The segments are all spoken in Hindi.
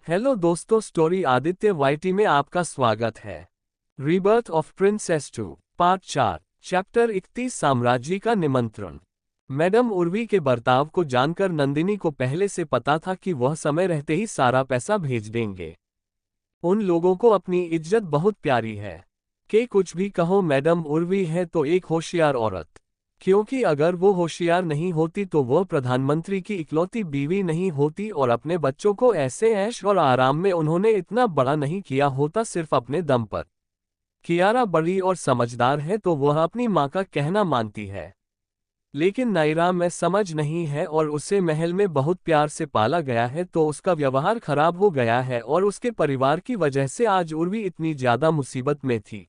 हेलो दोस्तों, स्टोरी आदित्य वाईटी में आपका स्वागत है। Rebirth of princess 2 part 4 chapter 31 साम्राज्य का निमंत्रण। मैडम उर्वी के बर्ताव को जानकर नंदिनी को पहले से पता था कि वह समय रहते ही सारा पैसा भेज देंगे। उन लोगों को अपनी इज्जत बहुत प्यारी है। कि कुछ भी कहो, मैडम उर्वी है तो एक होशियार औरत। क्योंकि अगर वो होशियार नहीं होती तो वह प्रधानमंत्री की इकलौती बीवी नहीं होती और अपने बच्चों को ऐसे ऐश और आराम में उन्होंने इतना बड़ा नहीं किया होता सिर्फ अपने दम पर। कियारा बड़ी और समझदार है तो वह अपनी माँ का कहना मानती है। लेकिन नायरा में समझ नहीं है और उसे महल में बहुत प्यार से पाला गया है तो उसका व्यवहार खराब हो गया है और उसके परिवार की वजह से आज उर्वी इतनी ज्यादा मुसीबत में थी।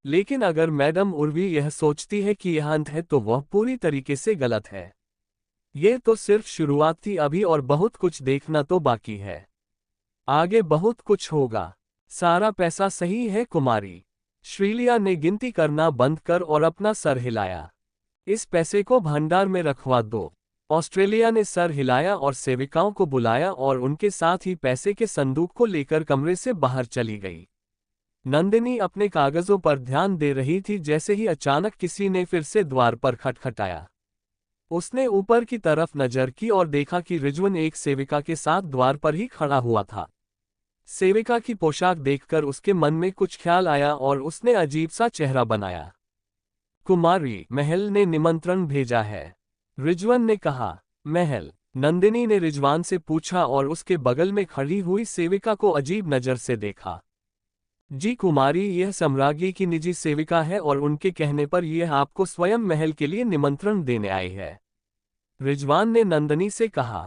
लेकिन अगर मैडम उर्वी यह सोचती है कि यह अंत है तो वह पूरी तरीके से गलत है। ये तो सिर्फ शुरुआत थी, अभी और बहुत कुछ देखना तो बाकी है। आगे बहुत कुछ होगा। सारा पैसा सही है कुमारी? श्रीलिया ने गिनती करना बंद कर और अपना सर हिलाया। इस पैसे को भंडार में रखवा दो। ऑस्ट्रेलिया ने सर हिलाया और सेविकाओं को बुलाया और उनके साथ ही पैसे के संदूक को लेकर कमरे से बाहर चली गई। नंदिनी अपने कागजों पर ध्यान दे रही थी, जैसे ही अचानक किसी ने फिर से द्वार पर खटखटाया। उसने ऊपर की तरफ नजर की और देखा कि रिजवन एक सेविका के साथ द्वार पर ही खड़ा हुआ था। सेविका की पोशाक देखकर उसके मन में कुछ ख्याल आया और उसने अजीब सा चेहरा बनाया। कुमारी, महल ने निमंत्रण भेजा है, रिजवन ने कहा। महल? नंदिनी ने रिजवान से पूछा और उसके बगल में खड़ी हुई सेविका को अजीब नजर से देखा। जी कुमारी, यह सम्राज्ञी की निजी सेविका है और उनके कहने पर यह आपको स्वयं महल के लिए निमंत्रण देने आई है, रिजवान ने नंदिनी से कहा।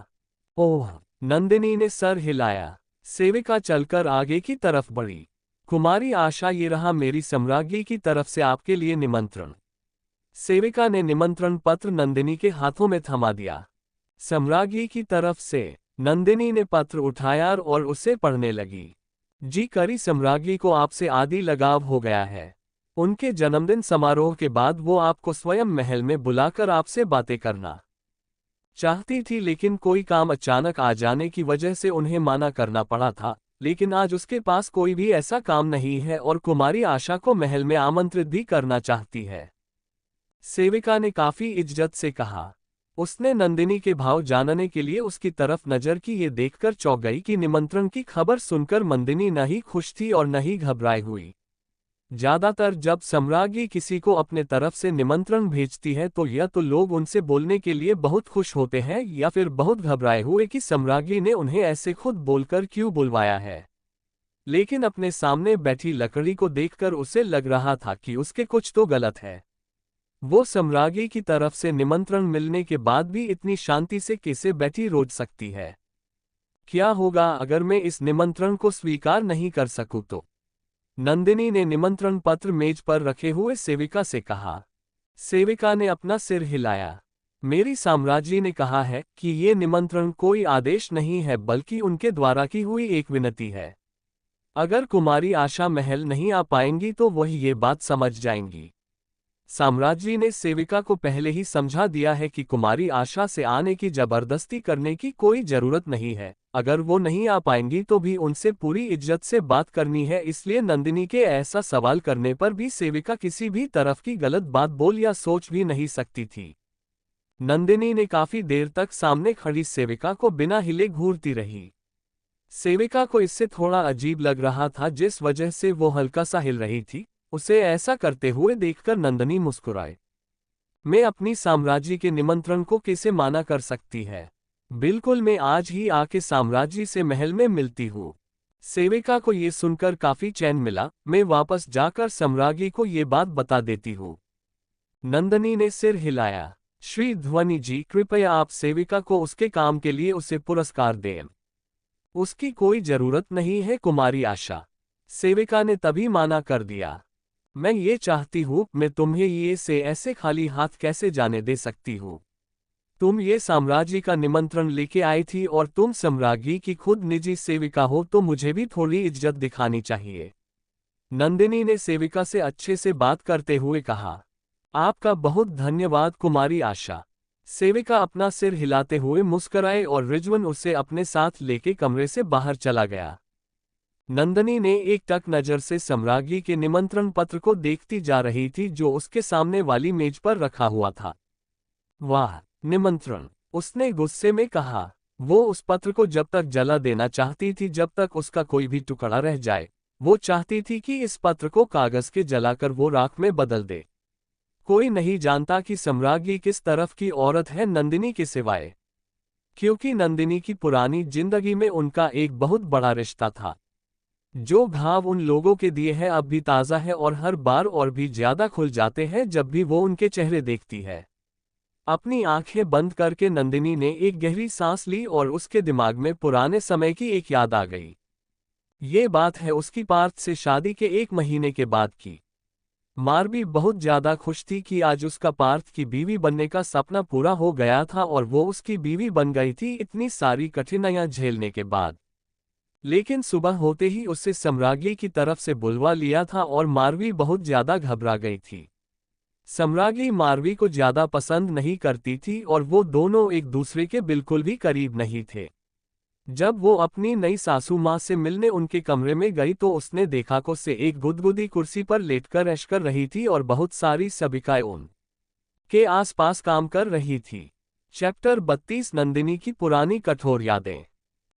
ओह, नंदिनी ने सर हिलाया। सेविका चलकर आगे की तरफ बढ़ी। कुमारी आशा, ये रहा मेरी सम्राज्ञी की तरफ से आपके लिए निमंत्रण। सेविका ने निमंत्रण पत्र नंदिनी के हाथों में थमा दिया। सम्राज्ञी की तरफ से? नंदिनी ने पत्र उठाया और उसे पढ़ने लगी। जी करी सम्राज्ञी को आपसे आदि लगाव हो गया है। उनके जन्मदिन समारोह के बाद वो आपको स्वयं महल में बुलाकर आपसे बातें करना चाहती थी, लेकिन कोई काम अचानक आ जाने की वजह से उन्हें मना करना पड़ा था। लेकिन आज उसके पास कोई भी ऐसा काम नहीं है और कुमारी आशा को महल में आमंत्रित भी करना चाहती है, सेविका ने काफी इज्जत से कहा। उसने नंदिनी के भाव जानने के लिए उसकी तरफ नजर की। ये देखकर चौंक गई कि निमंत्रण की खबर सुनकर नंदिनी न ही खुश थी और न ही घबराई हुई। ज्यादातर जब सम्राज्ञी किसी को अपने तरफ से निमंत्रण भेजती है तो या तो लोग उनसे बोलने के लिए बहुत खुश होते हैं या फिर बहुत घबराए हुए कि सम्राज्ञी ने उन्हें ऐसे खुद बोलकर क्यों बुलवाया है। लेकिन अपने सामने बैठी लकड़ी को देखकर उसे लग रहा था कि उसके कुछ तो गलत है। वो सम्राज्ञी की तरफ से निमंत्रण मिलने के बाद भी इतनी शांति से कैसे बैठी रोज सकती है? क्या होगा अगर मैं इस निमंत्रण को स्वीकार नहीं कर सकूं तो? नंदिनी ने निमंत्रण पत्र मेज पर रखे हुए सेविका से कहा। सेविका ने अपना सिर हिलाया। मेरी साम्राज्ञी ने कहा है कि ये निमंत्रण कोई आदेश नहीं है बल्कि उनके द्वारा की हुई एक विनती है। अगर कुमारी आशा महल नहीं आ पाएंगी तो वही ये बात समझ जाएंगी। साम्राज्ञी ने सेविका को पहले ही समझा दिया है कि कुमारी आशा से आने की जबरदस्ती करने की कोई जरूरत नहीं है। अगर वो नहीं आ पाएंगी तो भी उनसे पूरी इज्जत से बात करनी है। इसलिए नंदिनी के ऐसा सवाल करने पर भी सेविका किसी भी तरफ की गलत बात बोल या सोच भी नहीं सकती थी। नंदिनी ने काफी देर तक सामने खड़ी सेविका को बिना हिले घूरती रही। सेविका को इससे थोड़ा अजीब लग रहा था, जिस वजह से वो हल्का सा हिल रही थी। उसे ऐसा करते हुए देखकर नंदिनी मुस्कुराए। मैं अपनी साम्राज्य के निमंत्रण को कैसे माना कर सकती है? बिल्कुल, मैं आज ही आके साम्राज्य से महल में मिलती हूँ। सेविका को ये सुनकर काफी चैन मिला। मैं वापस जाकर सम्राज्ञी को ये बात बता देती हूँ। नंदिनी ने सिर हिलाया। श्री ध्वनि जी, कृपया आप सेविका को उसके काम के लिए उसे पुरस्कार दें। उसकी कोई जरूरत नहीं है कुमारी आशा, सेविका ने तभी माना कर दिया। मैं ये चाहती हूँ, मैं तुम्हें ये से ऐसे खाली हाथ कैसे जाने दे सकती हूँ? तुम ये साम्राज्य का निमंत्रण लेके आई थी और तुम सम्राज्ञी की खुद निजी सेविका हो तो मुझे भी थोड़ी इज्जत दिखानी चाहिए। नंदिनी ने सेविका से अच्छे से बात करते हुए कहा। आपका बहुत धन्यवाद कुमारी आशा, सेविका अपना सिर हिलाते हुए मुस्कुराए और रिजवन उसे अपने साथ लेके कमरे से बाहर चला गया। नंदिनी ने एक टक नजर से सम्राज्ञी के निमंत्रण पत्र को देखती जा रही थी जो उसके सामने वाली मेज पर रखा हुआ था। वाह, निमंत्रण, उसने गुस्से में कहा। वो उस पत्र को जब तक जला देना चाहती थी जब तक उसका कोई भी टुकड़ा रह जाए। वो चाहती थी कि इस पत्र को कागज के जलाकर वो राख में बदल दे। कोई नहीं जानता कि सम्राज्ञी किस तरफ की औरत है नंदिनी के सिवाय, क्योंकि नंदिनी की पुरानी जिंदगी में उनका एक बहुत बड़ा रिश्ता था। जो घाव उन लोगों के दिए हैं अब भी ताज़ा है और हर बार और भी ज्यादा खुल जाते हैं जब भी वो उनके चेहरे देखती है। अपनी आंखें बंद करके नंदिनी ने एक गहरी सांस ली और उसके दिमाग में पुराने समय की एक याद आ गई। ये बात है उसकी पार्थ से शादी के 1 महीने के बाद की। मारवी बहुत ज्यादा खुश थी कि आज उसका पार्थ की बीवी बनने का सपना पूरा हो गया था और वो उसकी बीवी बन गई थी इतनी सारी कठिनाइयां झेलने के बाद। लेकिन सुबह होते ही उससे सम्राज्ञी की तरफ से बुलवा लिया था और मारवी बहुत ज्यादा घबरा गई थी। सम्राज्ञी मारवी को ज्यादा पसंद नहीं करती थी और वो दोनों एक दूसरे के बिल्कुल भी करीब नहीं थे। जब वो अपनी नई सासू माँ से मिलने उनके कमरे में गई तो उसने देखा को से एक गुदगुदी कुर्सी पर लेटकर ऐश कर रही थी और बहुत सारी सबिकाएं उन के आसपास काम कर रही थी। चैप्टर 32 नंदिनी की पुरानी कठोर यादें।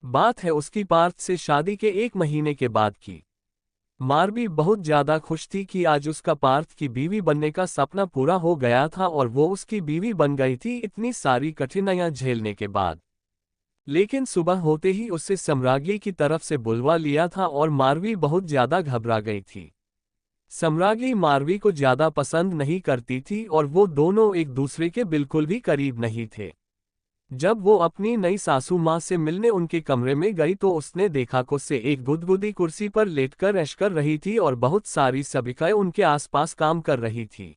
बात है उसकी पार्थ से शादी के 1 महीने के बाद की। मारवी बहुत ज्यादा खुश थी कि आज उसका पार्थ की बीवी बनने का सपना पूरा हो गया था और वो उसकी बीवी बन गई थी इतनी सारी कठिनाइयां झेलने के बाद। लेकिन सुबह होते ही उससे सम्राज्ञी की तरफ से बुलवा लिया था और मारवी बहुत ज्यादा घबरा गई थी। सम्राज्ञी मारवी को ज्यादा पसंद नहीं करती थी और वो दोनों एक दूसरे के बिल्कुल भी करीब नहीं थे। जब वो अपनी नई सासू माँ से मिलने उनके कमरे में गई तो उसने देखा को से एक गुदगुदी कुर्सी पर लेटकर ऐश कर रही थी और बहुत सारी सबिकाएं उनके आसपास काम कर रही थी।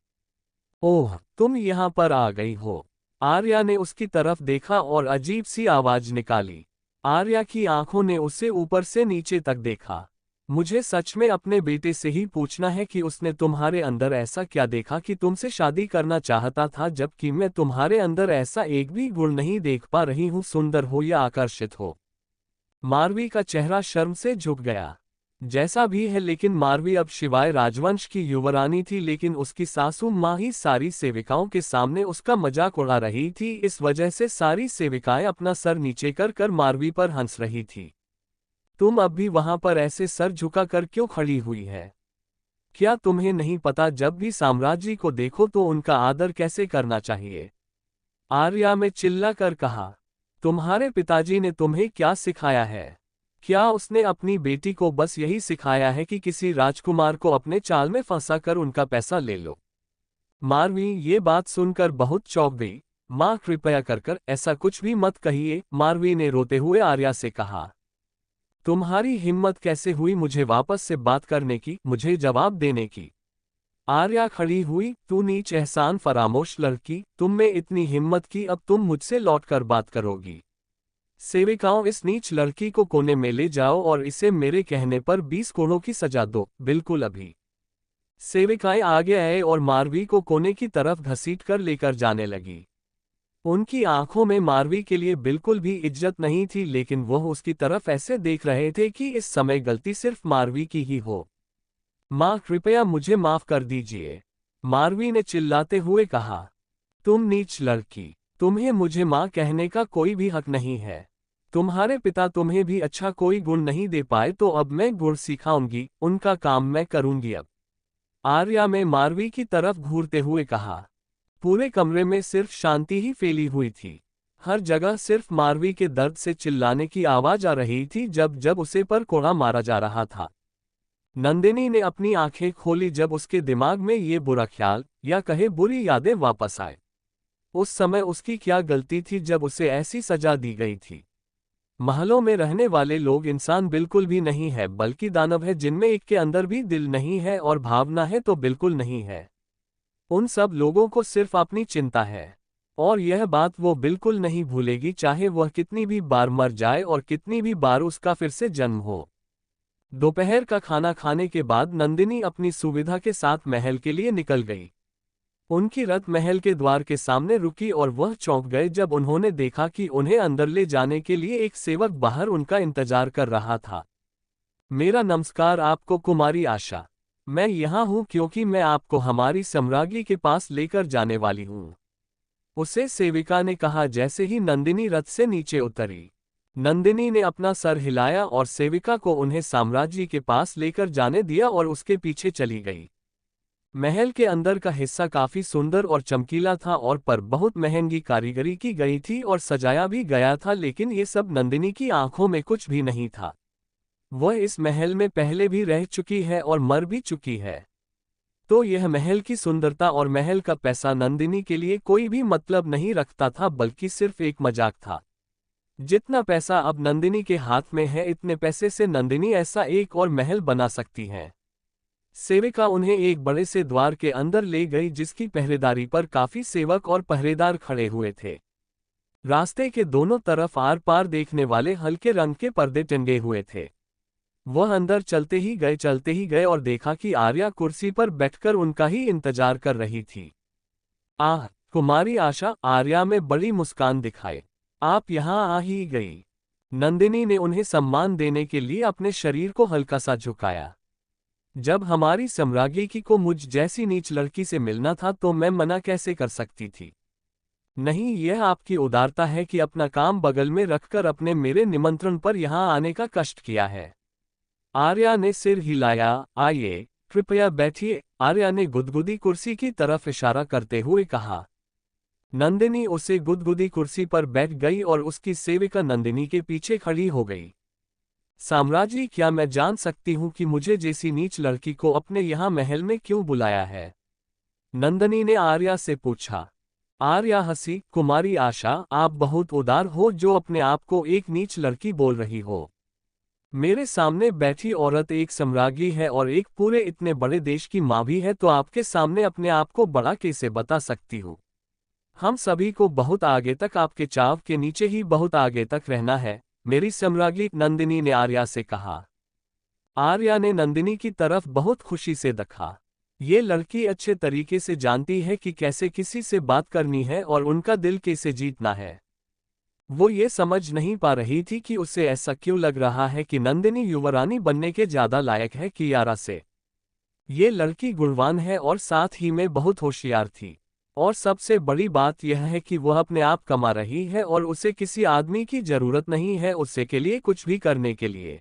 ओह, तुम यहाँ पर आ गई हो। आर्या ने उसकी तरफ देखा और अजीब सी आवाज निकाली। आर्या की आंखों ने उसे ऊपर से नीचे तक देखा। मुझे सच में अपने बेटे से ही पूछना है कि उसने तुम्हारे अंदर ऐसा क्या देखा कि तुमसे शादी करना चाहता था जबकि मैं तुम्हारे अंदर ऐसा एक भी गुण नहीं देख पा रही हूँ, सुंदर हो या आकर्षित हो। मारवी का चेहरा शर्म से झुक गया। जैसा भी है, लेकिन मारवी अब शिवाय राजवंश की युवरानी थी, लेकिन उसकी सासू माँ ही सारी सेविकाओं के सामने उसका मजाक उड़ा रही थी। इस वजह से सारी सेविकाएं अपना सर नीचे कर कर मारवी पर हंस रही थी। तुम अब भी वहां पर ऐसे सर झुका कर क्यों खड़ी हुई है? क्या तुम्हें नहीं पता जब भी साम्राज्य को देखो तो उनका आदर कैसे करना चाहिए? आर्या में चिल्ला कर कहा। तुम्हारे पिताजी ने तुम्हें क्या सिखाया है? क्या उसने अपनी बेटी को बस यही सिखाया है कि किसी राजकुमार को अपने चाल में फंसा कर उनका पैसा ले लो? मारवी ये बात सुनकर बहुत चौंक गई। माँ, कृपया कर ऐसा कुछ भी मत कहिए, मारवी ने रोते हुए आर्या से कहा। तुम्हारी हिम्मत कैसे हुई मुझे वापस से बात करने की, मुझे जवाब देने की? आर्या खड़ी हुई। तू नीच एहसान फरामोश लड़की, तुम में इतनी हिम्मत की अब तुम मुझसे लौटकर बात करोगी? सेविकाओं, इस नीच लड़की को कोने में ले जाओ और इसे मेरे कहने पर 20 कोड़ों की सजा दो, बिल्कुल अभी। सेविकाएं आगे आए और मारवी को कोने की तरफ घसीट कर लेकर जाने लगी। उनकी आंखों में मारवी के लिए बिल्कुल भी इज्जत नहीं थी, लेकिन वह उसकी तरफ ऐसे देख रहे थे कि इस समय गलती सिर्फ मारवी की ही हो। माँ, कृपया मुझे माफ कर दीजिए, मारवी ने चिल्लाते हुए कहा। तुम नीच लड़की, तुम्हें मुझे माँ कहने का कोई भी हक नहीं है। तुम्हारे पिता तुम्हें भी अच्छा कोई गुण नहीं दे पाए तो अब मैं गुण सिखाऊंगी, उनका काम मैं करूंगी अब। आर्या में मारवी की तरफ घूरते हुए कहा। पूरे कमरे में सिर्फ शांति ही फैली हुई थी। हर जगह सिर्फ मारवी के दर्द से चिल्लाने की आवाज आ रही थी जब जब उसे पर कोड़ा मारा जा रहा था। नंदिनी ने अपनी आंखें खोली जब उसके दिमाग में ये बुरा ख्याल या कहे बुरी यादें वापस आए। उस समय उसकी क्या गलती थी जब उसे ऐसी सजा दी गई थी? महलों में रहने वाले लोग इंसान बिल्कुल भी नहीं है, बल्कि दानव है जिनमें एक के अंदर भी दिल नहीं है और भावना है तो बिल्कुल नहीं है। उन सब लोगों को सिर्फ अपनी चिंता है और यह बात वो बिल्कुल नहीं भूलेगी, चाहे वह कितनी भी बार मर जाए और कितनी भी बार उसका फिर से जन्म हो। दोपहर का खाना खाने के बाद नंदिनी अपनी सुविधा के साथ महल के लिए निकल गई। उनकी रथ महल के द्वार के सामने रुकी और वह चौंक गए जब उन्होंने देखा कि उन्हें अंदर ले जाने के लिए एक सेवक बाहर उनका इंतजार कर रहा था। मेरा नमस्कार आपको कुमारी आशा। मैं यहाँ हूँ क्योंकि मैं आपको हमारी सम्राज्ञी के पास लेकर जाने वाली हूँ, उसे सेविका ने कहा जैसे ही नंदिनी रथ से नीचे उतरी। नंदिनी ने अपना सर हिलाया और सेविका को उन्हें साम्राज्य के पास लेकर जाने दिया और उसके पीछे चली गई। महल के अंदर का हिस्सा काफी सुंदर और चमकीला था और पर बहुत महंगी कारीगरी की गई थी और सजाया भी गया था, लेकिन ये सब नंदिनी की आंखों में कुछ भी नहीं था। वह इस महल में पहले भी रह चुकी है और मर भी चुकी है, तो यह महल की सुंदरता और महल का पैसा नंदिनी के लिए कोई भी मतलब नहीं रखता था, बल्कि सिर्फ एक मजाक था। जितना पैसा अब नंदिनी के हाथ में है, इतने पैसे से नंदिनी ऐसा एक और महल बना सकती है। सेविका उन्हें एक बड़े से द्वार के अंदर ले गई जिसकी पहरेदारी पर काफी सेवक और पहरेदार खड़े हुए थे। रास्ते के दोनों तरफ आर पार देखने वाले हल्के रंग के पर्दे टंगे हुए थे। वह अंदर चलते ही गए और देखा कि आर्या कुर्सी पर बैठकर उनका ही इंतजार कर रही थी। आह कुमारी आशा, आर्या में बड़ी मुस्कान दिखाए, आप यहाँ आ ही गई। नंदिनी ने उन्हें सम्मान देने के लिए अपने शरीर को हल्का सा झुकाया। जब हमारी सम्राज्ञी की को मुझ जैसी नीच लड़की से मिलना था तो मैं मना कैसे कर सकती थी। नहीं, यह आपकी उदारता है कि अपना काम बगल में रखकर अपने मेरे निमंत्रण पर यहाँ आने का कष्ट किया है। आर्या ने सिर हिलाया। आइए कृपया बैठिए, आर्या ने गुदगुदी कुर्सी की तरफ इशारा करते हुए कहा। नंदिनी उसे गुदगुदी कुर्सी पर बैठ गई और उसकी सेविका नंदिनी के पीछे खड़ी हो गई। साम्राज्ञी, क्या मैं जान सकती हूँ कि मुझे जैसी नीच लड़की को अपने यहाँ महल में क्यों बुलाया है? नंदिनी ने आर्या से पूछा। आर्या हंसी। कुमारी आशा, आप बहुत उदार हो जो अपने आप को एक नीच लड़की बोल रही हो। मेरे सामने बैठी औरत एक सम्राज्ञी है और एक पूरे इतने बड़े देश की माँ भी है, तो आपके सामने अपने आप को बड़ा कैसे बता सकती हूँ? हम सभी को बहुत आगे तक आपके चाव के नीचे ही बहुत आगे तक रहना है, मेरी सम्राज्ञी, नंदिनी ने आर्या से कहा। आर्या ने नंदिनी की तरफ बहुत खुशी से देखा। ये लड़की अच्छे तरीके से जानती है कि कैसे किसी से बात करनी है और उनका दिल कैसे जीतना है। वो ये समझ नहीं पा रही थी कि उसे ऐसा क्यों लग रहा है कि नंदिनी युवरानी बनने के ज्यादा लायक है कियारा से। ये लड़की गुणवान है और साथ ही में बहुत होशियार थी, और सबसे बड़ी बात यह है कि वह अपने आप कमा रही है और उसे किसी आदमी की जरूरत नहीं है उसे के लिए कुछ भी करने के लिए।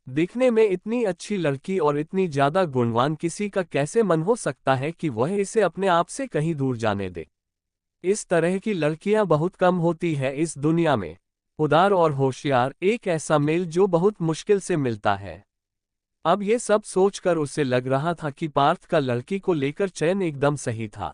दिखने में इतनी अच्छी लड़की और इतनी ज्यादा गुणवान किसी का कैसे मन हो सकता है कि वह इसे अपने आप से कहीं दूर जाने दे? इस तरह की लड़कियां बहुत कम होती है इस दुनिया में। उदार और होशियार, एक ऐसा मेल जो बहुत मुश्किल से मिलता है। अब ये सब सोचकर उसे लग रहा था कि पार्थ का लड़की को लेकर चयन एकदम सही था।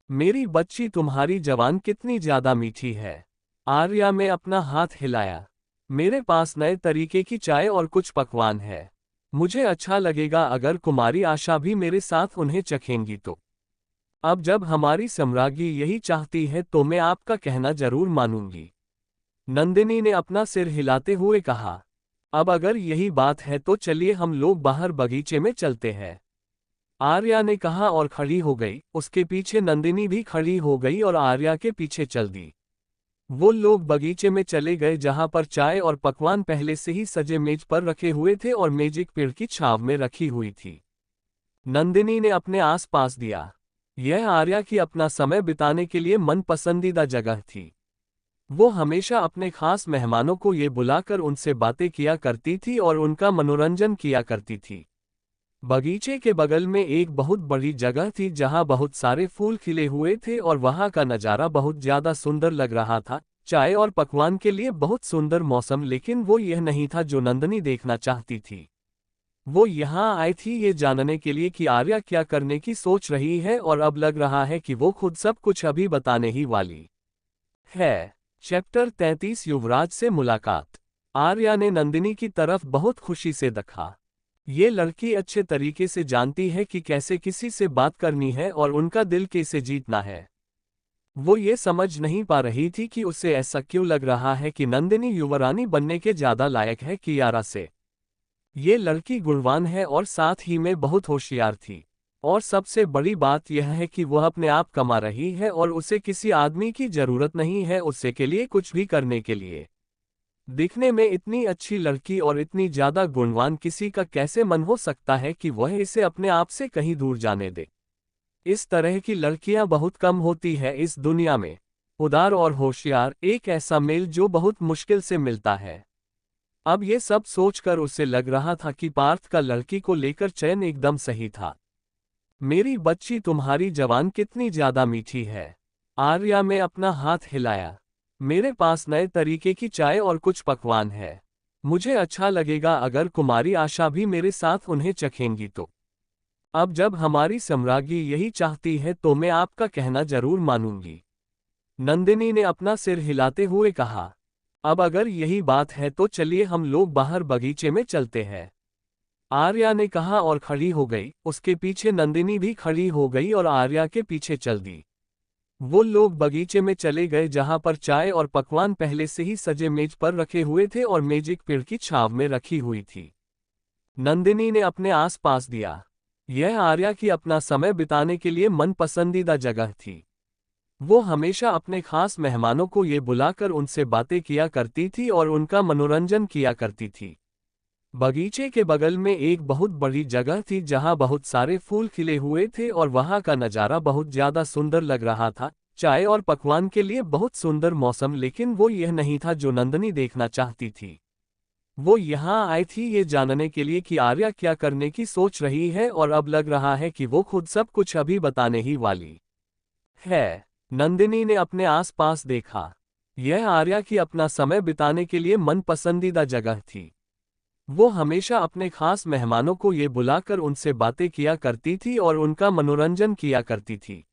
मेरी बच्ची, तुम्हारी जवान कितनी ज्यादा मीठी है। आर्या में अपना हाथ हिलाया। मेरे पास नए तरीके की चाय और कुछ पकवान है। मुझे अच्छा लगेगा अगर कुमारी आशा भी मेरे साथ उन्हें चखेंगी तो। अब जब हमारी सम्राज्ञी यही चाहती है तो मैं आपका कहना जरूर मानूंगी। नंदिनी ने अपना सिर हिलाते हुए कहा। अब अगर यही बात है तो चलिए हम लोग बाहर बगीचे में चलते हैं, आर्या ने कहा और खड़ी हो गई। उसके पीछे नंदिनी भी खड़ी हो गई और आर्या के पीछे चल दी। वो लोग बगीचे में चले गए जहां पर चाय और पकवान पहले से ही सजे मेज पर रखे हुए थे और मेज एक पेड़ की छांव में रखी हुई थी। नंदिनी ने अपने आस पास दिया। यह आर्या की अपना समय बिताने के लिए मन पसंदीदा जगह थी। वो हमेशा अपने खास मेहमानों को ये बुलाकर उनसे बातें किया करती थी और उनका मनोरंजन किया करती थी। बगीचे के बगल में एक बहुत बड़ी जगह थी जहां बहुत सारे फूल खिले हुए थे और वहां का नज़ारा बहुत ज्यादा सुंदर लग रहा था। चाय और पकवान के लिए बहुत सुंदर मौसम, लेकिन वो यह नहीं था जो नंदिनी देखना चाहती थी। वो यहाँ आई थी ये जानने के लिए कि आर्या क्या करने की सोच रही है, और अब लग रहा है कि वो खुद सब कुछ अभी बताने ही वाली है। चैप्टर 33 युवराज से मुलाकात। आर्या ने नंदिनी की तरफ बहुत खुशी से देखा। ये लड़की अच्छे तरीके से जानती है कि कैसे किसी से बात करनी है और उनका दिल कैसे जीतना है। वो ये समझ नहीं पा रही थी कि उसे ऐसा क्यों लग रहा है कि नंदिनी युवरानी बनने के ज्यादा लायक है कियारा से। ये लड़की गुणवान है और साथ ही में बहुत होशियार थी। और सबसे बड़ी बात यह है कि वह अपने आप कमा रही है और उसे किसी आदमी की जरूरत नहीं है उससे के लिए कुछ भी करने के लिए। दिखने में इतनी अच्छी लड़की और इतनी ज्यादा गुणवान किसी का कैसे मन हो सकता है कि वह इसे अपने आप से कहीं दूर जाने दे। इस तरह की लड़कियां बहुत कम होती है इस दुनिया में। उदार और होशियार, एक ऐसा मेल जो बहुत मुश्किल से मिलता है। अब ये सब सोचकर उसे लग रहा था कि पार्थ का लड़की को लेकर चयन एकदम सही था। मेरी बच्ची, तुम्हारी जवान कितनी ज्यादा मीठी है। आर्या ने अपना हाथ हिलाया। मेरे पास नए तरीके की चाय और कुछ पकवान है। मुझे अच्छा लगेगा अगर कुमारी आशा भी मेरे साथ उन्हें चखेंगी तो। अब जब हमारी सम्राज्ञी यही चाहती है तो मैं आपका कहना जरूर मानूंगी। नंदिनी ने अपना सिर हिलाते हुए कहा। अब अगर यही बात है तो चलिए हम लोग बाहर बगीचे में चलते हैं, आर्या ने कहा और खड़ी हो गई। उसके पीछे नंदिनी भी खड़ी हो गई और आर्या के पीछे चल दी। वो लोग बगीचे में चले गए जहां पर चाय और पकवान पहले से ही सजे मेज पर रखे हुए थे और मेज एक पेड़ की छांव में रखी हुई थी। नंदिनी ने अपने आसपास दिया। यह आर्या की अपना समय बिताने के लिए मन पसंदीदा जगह थी। वो हमेशा अपने खास मेहमानों को ये बुलाकर उनसे बातें किया करती थी और उनका मनोरंजन किया करती थी। बगीचे के बगल में एक बहुत बड़ी जगह थी जहां बहुत सारे फूल खिले हुए थे और वहां का नज़ारा बहुत ज्यादा सुंदर लग रहा था। चाय और पकवान के लिए बहुत सुंदर मौसम, लेकिन वो यह नहीं था जो नंदिनी देखना चाहती थी। वो यहाँ आई थी ये जानने के लिए कि आर्या क्या करने की सोच रही है और अब लग रहा है कि वो खुद सब कुछ अभी बताने ही वाली है। नंदिनी ने अपने आसपास देखा। यह आर्या की अपना समय बिताने के लिए मन पसंदीदा जगह थी। वो हमेशा अपने खास मेहमानों को ये बुलाकर उनसे बातें किया करती थी और उनका मनोरंजन किया करती थी।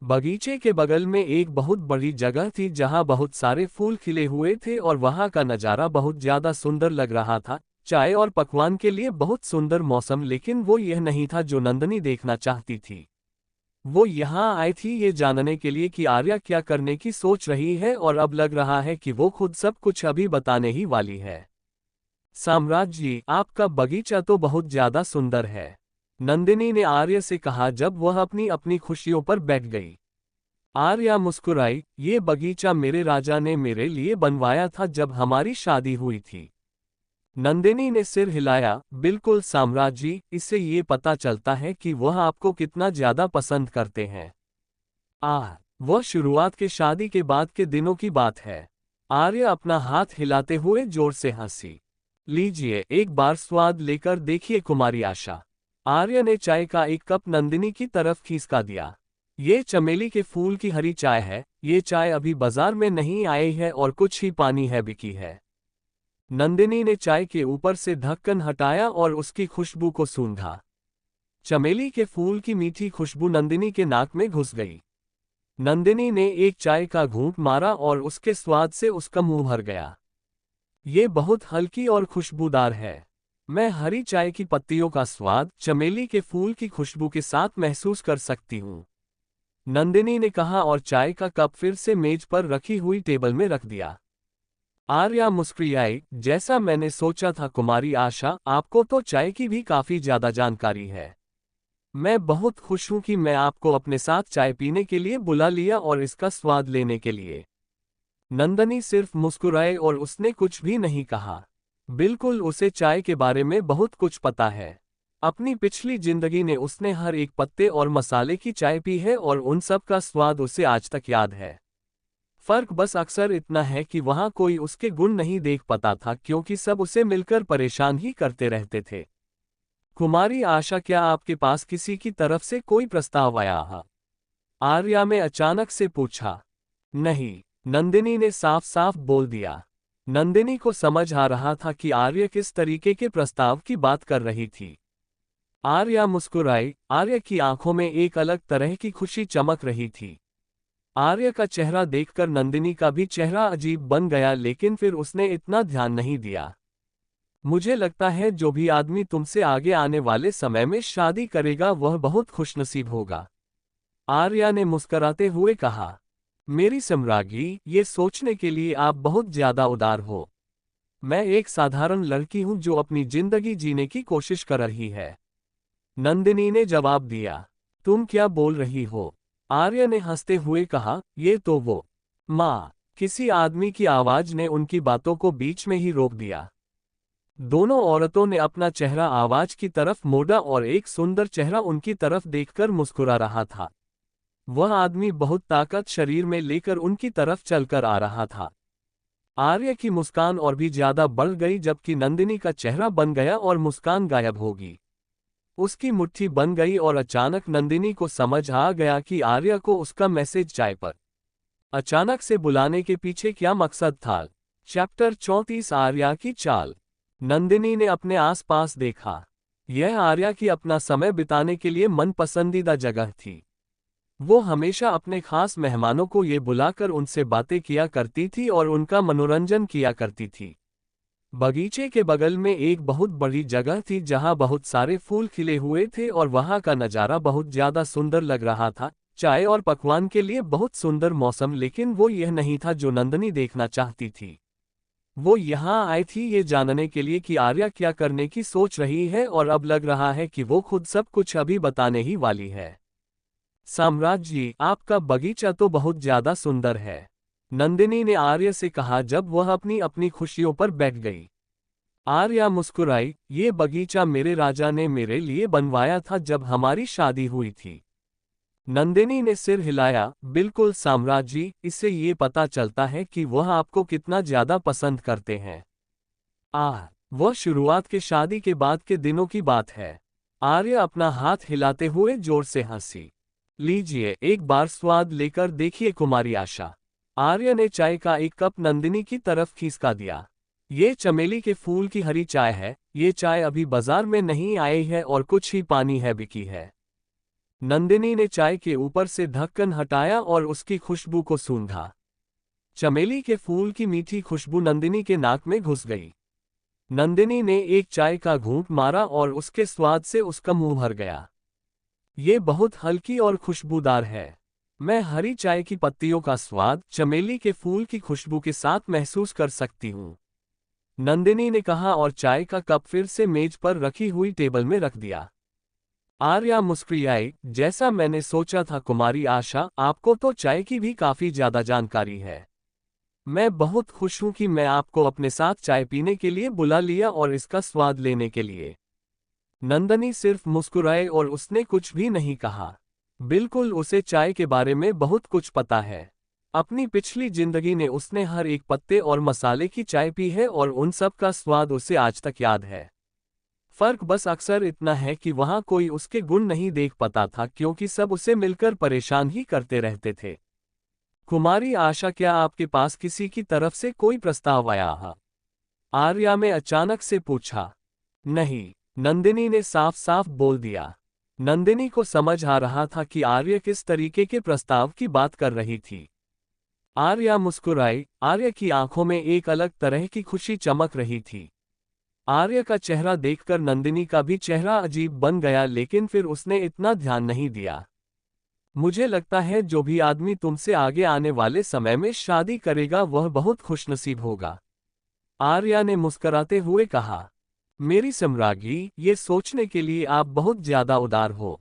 बगीचे के बगल में एक बहुत बड़ी जगह थी जहां बहुत सारे फूल खिले हुए थे और वहां का नज़ारा बहुत ज्यादा सुंदर लग रहा था। चाय और पकवान के लिए बहुत सुंदर मौसम, लेकिन वो यह नहीं था जो नंदिनी देखना चाहती थी। वो यहाँ आई थी ये जानने के लिए कि आर्या क्या करने की सोच रही है और अब लग रहा है कि वो खुद सब कुछ अभी बताने ही वाली है। साम्राज्य जी, आपका बगीचा तो बहुत ज्यादा सुंदर है, नंदिनी ने आर्य से कहा जब वह अपनी अपनी खुशियों पर बैठ गई। आर्या मुस्कुराई। ये बगीचा मेरे राजा ने मेरे लिए बनवाया था जब हमारी शादी हुई थी। नंदिनी ने सिर हिलाया। बिल्कुल साम्राज्य जी, इससे ये पता चलता है कि वह आपको कितना ज्यादा पसंद करते हैं। वह शुरुआत के शादी के बाद के दिनों की बात है। आर्य अपना हाथ हिलाते हुए जोर से हंसी। लीजिए, एक बार स्वाद लेकर देखिए कुमारी आशा। आर्य ने चाय का एक कप नंदिनी की तरफ खींचका दिया। ये चमेली के फूल की हरी चाय है। ये चाय अभी बाजार में नहीं आई है और कुछ ही पानी है बिकी है। नंदिनी ने चाय के ऊपर से ढक्कन हटाया और उसकी खुशबू को सूंघा। चमेली के फूल की मीठी खुशबू नंदिनी के नाक में घुस गई। नंदिनी ने एक चाय का घूंट मारा और उसके स्वाद से उसका मुंह भर गया। ये बहुत हल्की और खुशबूदार है। मैं हरी चाय की पत्तियों का स्वाद चमेली के फूल की खुशबू के साथ महसूस कर सकती हूँ, नंदिनी ने कहा और चाय का कप फिर से मेज पर रखी हुई टेबल में रख दिया। आर्या मुस्कुराई। जैसा मैंने सोचा था कुमारी आशा, आपको तो चाय की भी काफी ज्यादा जानकारी है। मैं बहुत खुश हूं कि मैं आपको अपने साथ चाय पीने के लिए बुला लिया और इसका स्वाद लेने के लिए। नंदिनी सिर्फ मुस्कुराए और उसने कुछ भी नहीं कहा। बिल्कुल, उसे चाय के बारे में बहुत कुछ पता है। अपनी पिछली जिंदगी ने उसने हर एक पत्ते और मसाले की चाय पी है और उन सब का स्वाद उसे आज तक याद है। फर्क बस अक्सर इतना है कि वहां कोई उसके गुण नहीं देख पाता था क्योंकि सब उसे मिलकर परेशान ही करते रहते थे। कुमारी आशा, क्या आपके पास किसी की तरफ से कोई प्रस्ताव आया है? आर्या ने अचानक से पूछा। नहीं, नंदिनी ने साफ साफ बोल दिया। नंदिनी को समझ आ रहा था कि आर्य किस तरीके के प्रस्ताव की बात कर रही थी। आर्या मुस्कुराई। आर्य की आंखों में एक अलग तरह की खुशी चमक रही थी। आर्य का चेहरा देखकर नंदिनी का भी चेहरा अजीब बन गया, लेकिन फिर उसने इतना ध्यान नहीं दिया। मुझे लगता है जो भी आदमी तुमसे आगे आने वाले समय में शादी करेगा वह बहुत खुशनसीब होगा, आर्या ने मुस्कुराते हुए कहा। मेरी सम्राज्ञी, ये सोचने के लिए आप बहुत ज्यादा उदार हो। मैं एक साधारण लड़की हूं जो अपनी जिंदगी जीने की कोशिश कर रही है। नंदिनी ने जवाब दिया, तुम क्या बोल रही हो? आर्या ने हंसते हुए कहा, ये तो वो। माँ, किसी आदमी की आवाज ने उनकी बातों को बीच में ही रोक दिया। दोनों औरतों ने अपना चेहरा आवाज की तरफ मोड़ा और एक सुंदर चेहरा उनकी तरफ देखकर मुस्कुरा रहा था। वह आदमी बहुत ताकत शरीर में लेकर उनकी तरफ चलकर आ रहा था। आर्य की मुस्कान और भी ज्यादा बढ़ गई जबकि नंदिनी का चेहरा बन गया और मुस्कान गायब होगी। उसकी मुट्ठी बन गई और अचानक नंदिनी को समझ आ गया कि आर्य को उसका मैसेज चाय पर अचानक से बुलाने के पीछे क्या मकसद था। चैप्टर 34 आर्या की चाल। नंदिनी ने अपने आसपास देखा। यह आर्या की अपना समय बिताने के लिए मनपसंदीदा जगह थी। वो हमेशा अपने खास मेहमानों को ये बुलाकर उनसे बातें किया करती थी और उनका मनोरंजन किया करती थी। बगीचे के बगल में एक बहुत बड़ी जगह थी जहां बहुत सारे फूल खिले हुए थे और वहां का नज़ारा बहुत ज्यादा सुंदर लग रहा था। चाय और पकवान के लिए बहुत सुंदर मौसम, लेकिन वो यह नहीं था जो नंदिनी देखना चाहती थी। वो यहाँ आई थी ये जानने के लिए कि आर्या क्या करने की सोच रही है और अब लग रहा है कि वो खुद सब कुछ अभी बताने ही वाली है। साम्राज्य जी, आपका बगीचा तो बहुत ज्यादा सुंदर है, नंदिनी ने आर्य से कहा जब वह अपनी अपनी खुशियों पर बैठ गई। आर्या मुस्कुराई, ये बगीचा मेरे राजा ने मेरे लिए बनवाया था जब हमारी शादी हुई थी। नंदिनी ने सिर हिलाया, बिल्कुल साम्राज्य जी, इससे ये पता चलता है कि वह आपको कितना ज्यादा पसंद करते हैं। वह शुरुआत के शादी के बाद के दिनों की बात है। आर्य अपना हाथ हिलाते हुए जोर से हंसी। लीजिए, एक बार स्वाद लेकर देखिए कुमारी आशा। आर्य ने चाय का एक कप नंदिनी की तरफ खींचका दिया। ये चमेली के फूल की हरी चाय है, ये चाय अभी बाजार में नहीं आई है और कुछ ही पानी है बिकी है। नंदिनी ने चाय के ऊपर से ढक्कन हटाया और उसकी खुशबू को सूंघा। चमेली के फूल की मीठी खुशबू नंदिनी के नाक में घुस गई। नंदिनी ने एक चाय का घूंट मारा और उसके स्वाद से उसका मुंह भर गया। ये बहुत हल्की और खुशबूदार है। मैं हरी चाय की पत्तियों का स्वाद चमेली के फूल की खुशबू के साथ महसूस कर सकती हूँ, नंदिनी ने कहा और चाय का कप फिर से मेज पर रखी हुई टेबल में रख दिया। आर्या मुस्कुराई, जैसा मैंने सोचा था कुमारी आशा, आपको तो चाय की भी काफी ज्यादा जानकारी है। मैं बहुत खुश हूं कि मैं आपको अपने साथ चाय पीने के लिए बुला लिया और इसका स्वाद लेने के लिए। नंदिनी सिर्फ मुस्कुराए और उसने कुछ भी नहीं कहा। बिल्कुल, उसे चाय के बारे में बहुत कुछ पता है। अपनी पिछली जिंदगी ने उसने हर एक पत्ते और मसाले की चाय पी है और उन सब का स्वाद उसे आज तक याद है। फर्क बस अक्सर इतना है कि वहां कोई उसके गुण नहीं देख पाता था क्योंकि सब उसे मिलकर परेशान ही करते रहते थे। कुमारी आशा, क्या आपके पास किसी की तरफ से कोई प्रस्ताव आया है? आर्या ने अचानक से पूछा। नहीं, नंदिनी ने साफ साफ बोल दिया। नंदिनी को समझ आ रहा था कि आर्या किस तरीके के प्रस्ताव की बात कर रही थी। आर्या मुस्कुराई। आर्या की आंखों में एक अलग तरह की खुशी चमक रही थी। आर्य का चेहरा देखकर नंदिनी का भी चेहरा अजीब बन गया, लेकिन फिर उसने इतना ध्यान नहीं दिया। मुझे लगता है जो भी आदमी तुमसे आगे आने वाले समय में शादी करेगा वह बहुत खुशनसीब होगा, आर्या ने मुस्कुराते हुए कहा। मेरी सम्राज्ञी, ये सोचने के लिए आप बहुत ज्यादा उदार हो।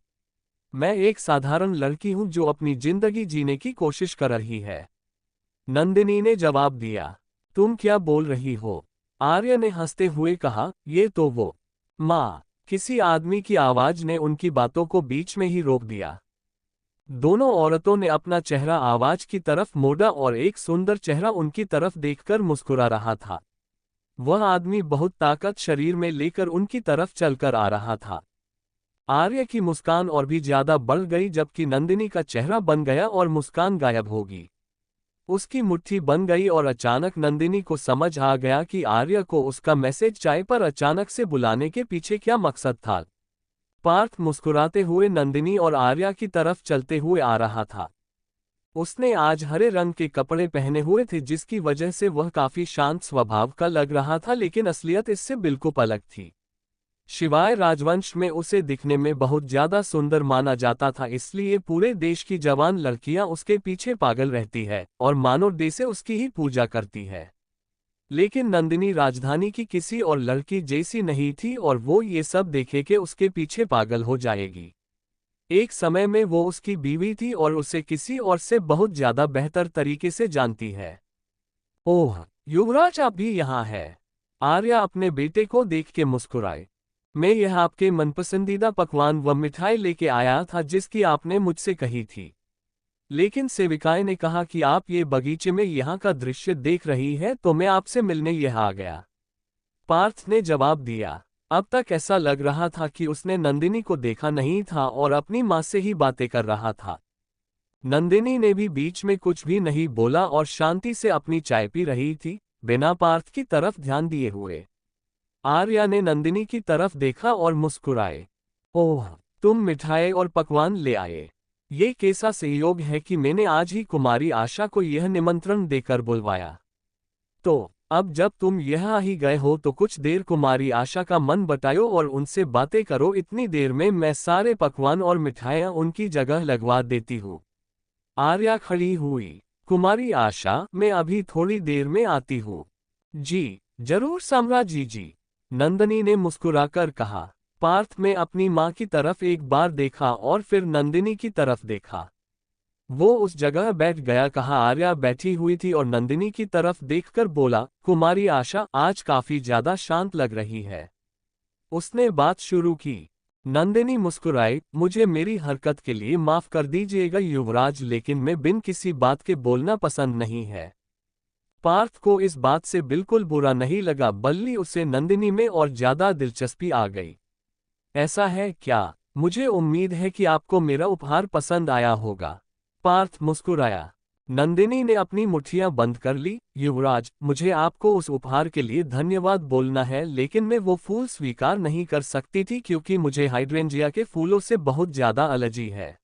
मैं एक साधारण लड़की हूं जो अपनी जिंदगी जीने की कोशिश कर रही है, नंदिनी ने जवाब दिया। तुम क्या बोल रही हो? आर्य ने हंसते हुए कहा, ये तो वो। माँ, किसी आदमी की आवाज ने उनकी बातों को बीच में ही रोक दिया। दोनों औरतों ने अपना चेहरा आवाज की तरफ मोड़ा और एक सुंदर चेहरा उनकी तरफ देखकर मुस्कुरा रहा था। वह आदमी बहुत ताकत शरीर में लेकर उनकी तरफ चलकर आ रहा था। आर्य की मुस्कान और भी ज्यादा बढ़ गई जबकि नंदिनी का चेहरा बन गया और मुस्कान गायब होगी। उसकी मुट्ठी बन गई और अचानक नंदिनी को समझ आ गया कि आर्य को उसका मैसेज चाय पर अचानक से बुलाने के पीछे क्या मकसद था। पार्थ मुस्कुराते हुए नंदिनी और आर्या की तरफ चलते हुए आ रहा था। उसने आज हरे रंग के कपड़े पहने हुए थे जिसकी वजह से वह काफी शांत स्वभाव का लग रहा था, लेकिन असलियत इससे बिल्कुल अलग थी। शिवाय राजवंश में उसे दिखने में बहुत ज्यादा सुंदर माना जाता था, इसलिए पूरे देश की जवान लड़कियां उसके पीछे पागल रहती है और मानो डे से उसकी ही पूजा करती है। लेकिन नंदिनी राजधानी की किसी और लड़की जैसी नहीं थी और वो ये सब देखे कि उसके पीछे पागल हो जाएगी। एक समय में वो उसकी बीवी थी और उसे किसी और से बहुत ज्यादा बेहतर तरीके से जानती है। ओह, युवराज आप भी यहाँ है। आर्या अपने बेटे को देख के मुस्कुराए। मैं यह आपके मनपसंदीदा पकवान व मिठाई लेके आया था जिसकी आपने मुझसे कही थी। लेकिन सेविकाएं ने कहा कि आप ये बगीचे में यहाँ का दृश्य देख रही है तो मैं आपसे मिलने यह आ गया। पार्थ ने जवाब दिया। अब तक ऐसा लग रहा था कि उसने नंदिनी को देखा नहीं था और अपनी माँ से ही बातें कर रहा था। नंदिनी ने भी बीच में कुछ भी नहीं बोला और शांति से अपनी चाय पी रही थी, बिना पार्थ की तरफ ध्यान दिए हुए। आर्या ने नंदिनी की तरफ देखा और मुस्कुराए। ओह, तुम मिठाई और पकवान ले आए। ये कैसा संयोग है कि मैंने आज ही कुमारी आशा को यह निमंत्रण देकर बुलवाया। तो अब जब तुम यहाँ ही गए हो तो कुछ देर कुमारी आशा का मन बटाओ और उनसे बातें करो। इतनी देर में मैं सारे पकवान और मिठाइयाँ उनकी जगह लगवा देती हूँ। आर्या खड़ी हुई। कुमारी आशा, मैं अभी थोड़ी देर में आती हूँ। जी जरूर सम्राजी जी, नंदिनी ने मुस्कुराकर कहा। पार्थ ने अपनी माँ की तरफ एक बार देखा और फिर नंदिनी की तरफ देखा। वो उस जगह बैठ गया कहाँ आर्या बैठी हुई थी और नंदिनी की तरफ देखकर बोला, कुमारी आशा आज काफी ज्यादा शांत लग रही है। उसने बात शुरू की। नंदिनी मुस्कुराई। मुझे मेरी हरकत के लिए माफ कर दीजिएगा युवराज, लेकिन मैं बिन किसी बात के बोलना पसंद नहीं है। पार्थ को इस बात से बिल्कुल बुरा नहीं लगा, बल्कि उसे नंदिनी में और ज्यादा दिलचस्पी आ गई। ऐसा है क्या? मुझे उम्मीद है कि आपको मेरा उपहार पसंद आया होगा। पार्थ मुस्कुराया। नंदिनी ने अपनी मुट्ठियां बंद कर ली। युवराज, मुझे आपको उस उपहार के लिए धन्यवाद बोलना है, लेकिन मैं वो फूल स्वीकार नहीं कर सकती थी क्योंकि मुझे हाइड्रेंजिया के फूलों से बहुत ज्यादा एलर्जी है।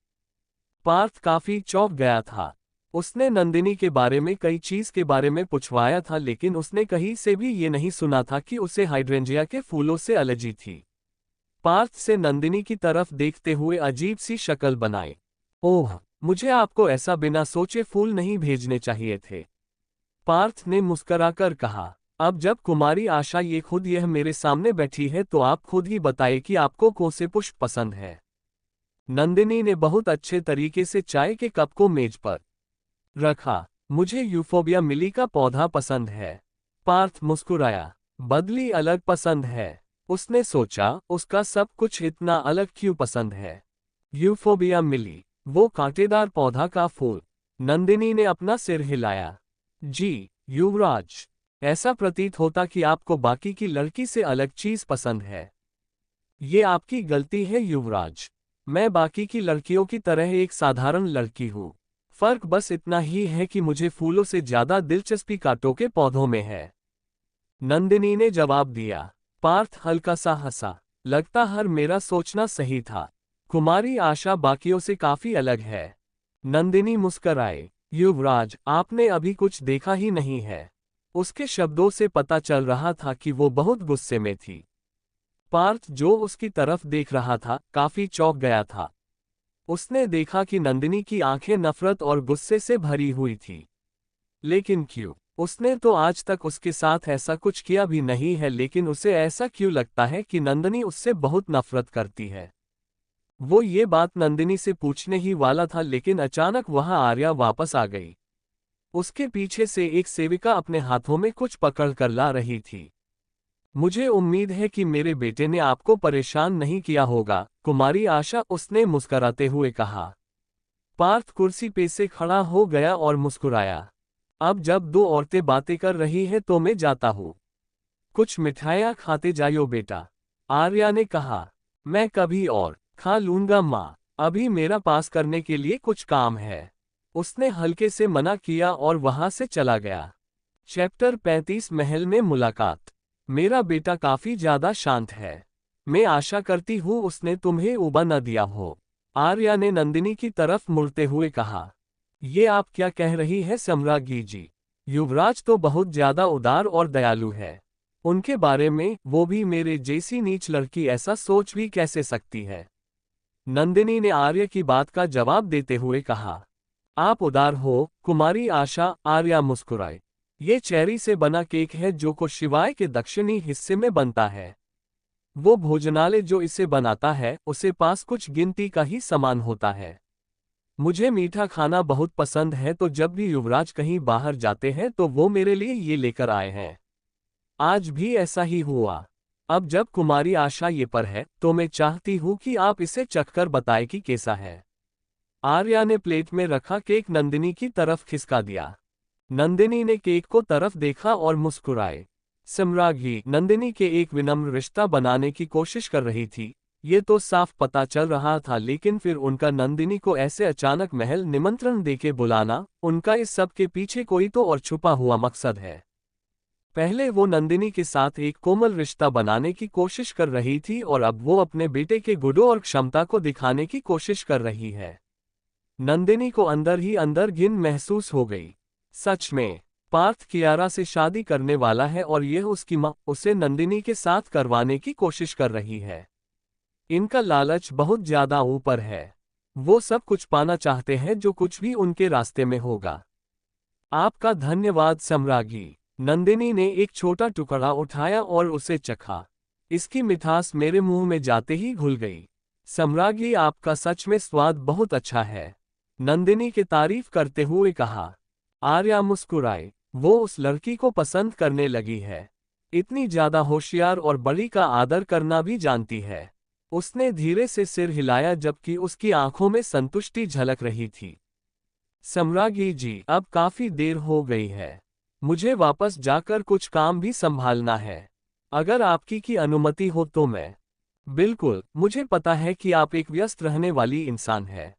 पार्थ काफी चौंक गया था। उसने नंदिनी के बारे में कई चीज के बारे में पूछवाया था, लेकिन उसने कहीं से भी ये नहीं सुना था कि उसे हाइड्रेंजिया के फूलों से एलर्जी थी। पार्थ से नंदिनी की तरफ देखते हुए अजीब सी शक्ल बनाए। ओह, मुझे आपको ऐसा बिना सोचे फूल नहीं भेजने चाहिए थे। पार्थ ने मुस्कुराकर कहा। अब जब कुमारी आशा ये खुद यह मेरे सामने बैठी है तो आप खुद ही बताइए कि आपको कौन से पुष्प पसंद है। नंदिनी ने बहुत अच्छे तरीके से चाय के कप को मेज पर रखा। मुझे यूफोबिया मिली का पौधा पसंद है। पार्थ मुस्कुराया। बदली अलग पसंद है। उसने सोचा, उसका सब कुछ इतना अलग क्यों पसंद है। यूफोबिया मिली, वो कांटेदार पौधा का फूल। नंदिनी ने अपना सिर हिलाया। जी युवराज, ऐसा प्रतीत होता कि आपको बाकी की लड़की से अलग चीज पसंद है। ये आपकी गलती है युवराज। मैं बाकी की लड़कियों की तरह एक साधारण लड़की हूँ। फर्क बस इतना ही है कि मुझे फूलों से ज्यादा दिलचस्पी कांटों के पौधों में है। नंदिनी ने जवाब दिया। पार्थ हल्का सा हंसा। लगता है मेरा सोचना सही था। कुमारी आशा बाकियों से काफी अलग है। नंदिनी मुस्कुराए। युवराज, आपने अभी कुछ देखा ही नहीं है। उसके शब्दों से पता चल रहा था कि वो बहुत गुस्से में थी। पार्थ जो उसकी तरफ देख रहा था, काफी चौंक गया था। उसने देखा कि नंदिनी की आंखें नफरत और गुस्से से भरी हुई थी। लेकिन क्यों? उसने तो आज तक उसके साथ ऐसा कुछ किया भी नहीं है, लेकिन उसे ऐसा क्यों लगता है कि नंदिनी उससे बहुत नफरत करती है। वो ये बात नंदिनी से पूछने ही वाला था, लेकिन अचानक वहां आर्या वापस आ गई। उसके पीछे से एक सेविका अपने हाथों में कुछ पकड़ कर ला रही थी। मुझे उम्मीद है कि मेरे बेटे ने आपको परेशान नहीं किया होगा, कुमारी आशा, उसने मुस्कुराते हुए कहा। पार्थ कुर्सी पे से खड़ा हो गया और मुस्कुराया। अब जब दो औरतें बातें कर रही हैं तो मैं जाता हूँ। कुछ मिठाइयाँ खाते जाइयो बेटा, आर्या ने कहा। मैं कभी और खा लूंगा माँ, अभी मेरा पास करने के लिए कुछ काम है। उसने हल्के से मना किया और वहां से चला गया। चैप्टर 35 महल में मुलाकात। मेरा बेटा काफी ज्यादा शांत है। मैं आशा करती हूँ उसने तुम्हें उबा न दिया हो, आर्या ने नंदिनी की तरफ मुड़ते हुए कहा। ये आप क्या कह रही है सम्राज्ञी जी? युवराज तो बहुत ज्यादा उदार और दयालु है। उनके बारे में वो भी मेरे जैसी नीच लड़की ऐसा सोच भी कैसे सकती है? नंदिनी ने आर्य की बात का जवाब देते हुए कहा। आप उदार हो कुमारी आशा, आर्या मुस्कुराए। ये चेरी से बना केक है जो को शिवाय के दक्षिणी हिस्से में बनता है। वो भोजनालय जो इसे बनाता है उसे पास कुछ गिनती का ही सामान होता है। मुझे मीठा खाना बहुत पसंद है, तो जब भी युवराज कहीं बाहर जाते हैं तो वो मेरे लिए ये लेकर आए हैं। आज भी ऐसा ही हुआ। अब जब कुमारी आशा ये पर है तो मैं चाहती हूँ कि आप इसे चखकर बताएं कि कैसा है। आर्या ने प्लेट में रखा केक नंदिनी की तरफ खिसका दिया। नंदिनी ने केक को तरफ देखा और मुस्कुराए। सम्राज्ञी नंदिनी के एक विनम्र रिश्ता बनाने की कोशिश कर रही थी, ये तो साफ पता चल रहा था, लेकिन फिर उनका नंदिनी को ऐसे अचानक महल निमंत्रण देके बुलाना, उनका इस सब के पीछे कोई तो और छुपा हुआ मकसद है। पहले वो नंदिनी के साथ एक कोमल रिश्ता बनाने की कोशिश कर रही थी और अब वो अपने बेटे के गुणों और क्षमता को दिखाने की कोशिश कर रही है। नंदिनी को अंदर ही अंदर घिन महसूस हो गई। सच में पार्थ कियारा से शादी करने वाला है और यह उसकी मां उसे नंदिनी के साथ करवाने की कोशिश कर रही है। इनका लालच बहुत ज्यादा ऊपर है। वो सब कुछ पाना चाहते हैं जो कुछ भी उनके रास्ते में होगा। आपका धन्यवाद सम्राज्ञी। नंदिनी ने एक छोटा टुकड़ा उठाया और उसे चखा। इसकी मिठास मेरे मुंह में जाते ही घुल गई। सम्राज्ञी आपका सच में स्वाद बहुत अच्छा है, नंदिनी की तारीफ करते हुए कहा। आर्या मुस्कुराए। वो उस लड़की को पसंद करने लगी है। इतनी ज्यादा होशियार और बड़ी का आदर करना भी जानती है। उसने धीरे से सिर हिलाया जबकि उसकी आंखों में संतुष्टि झलक रही थी। सम्राज्ञी जी, अब काफी देर हो गई है। मुझे वापस जाकर कुछ काम भी संभालना है। अगर आपकी की अनुमति हो तो मैं। बिल्कुल, मुझे पता है कि आप एक व्यस्त रहने वाली इंसान है।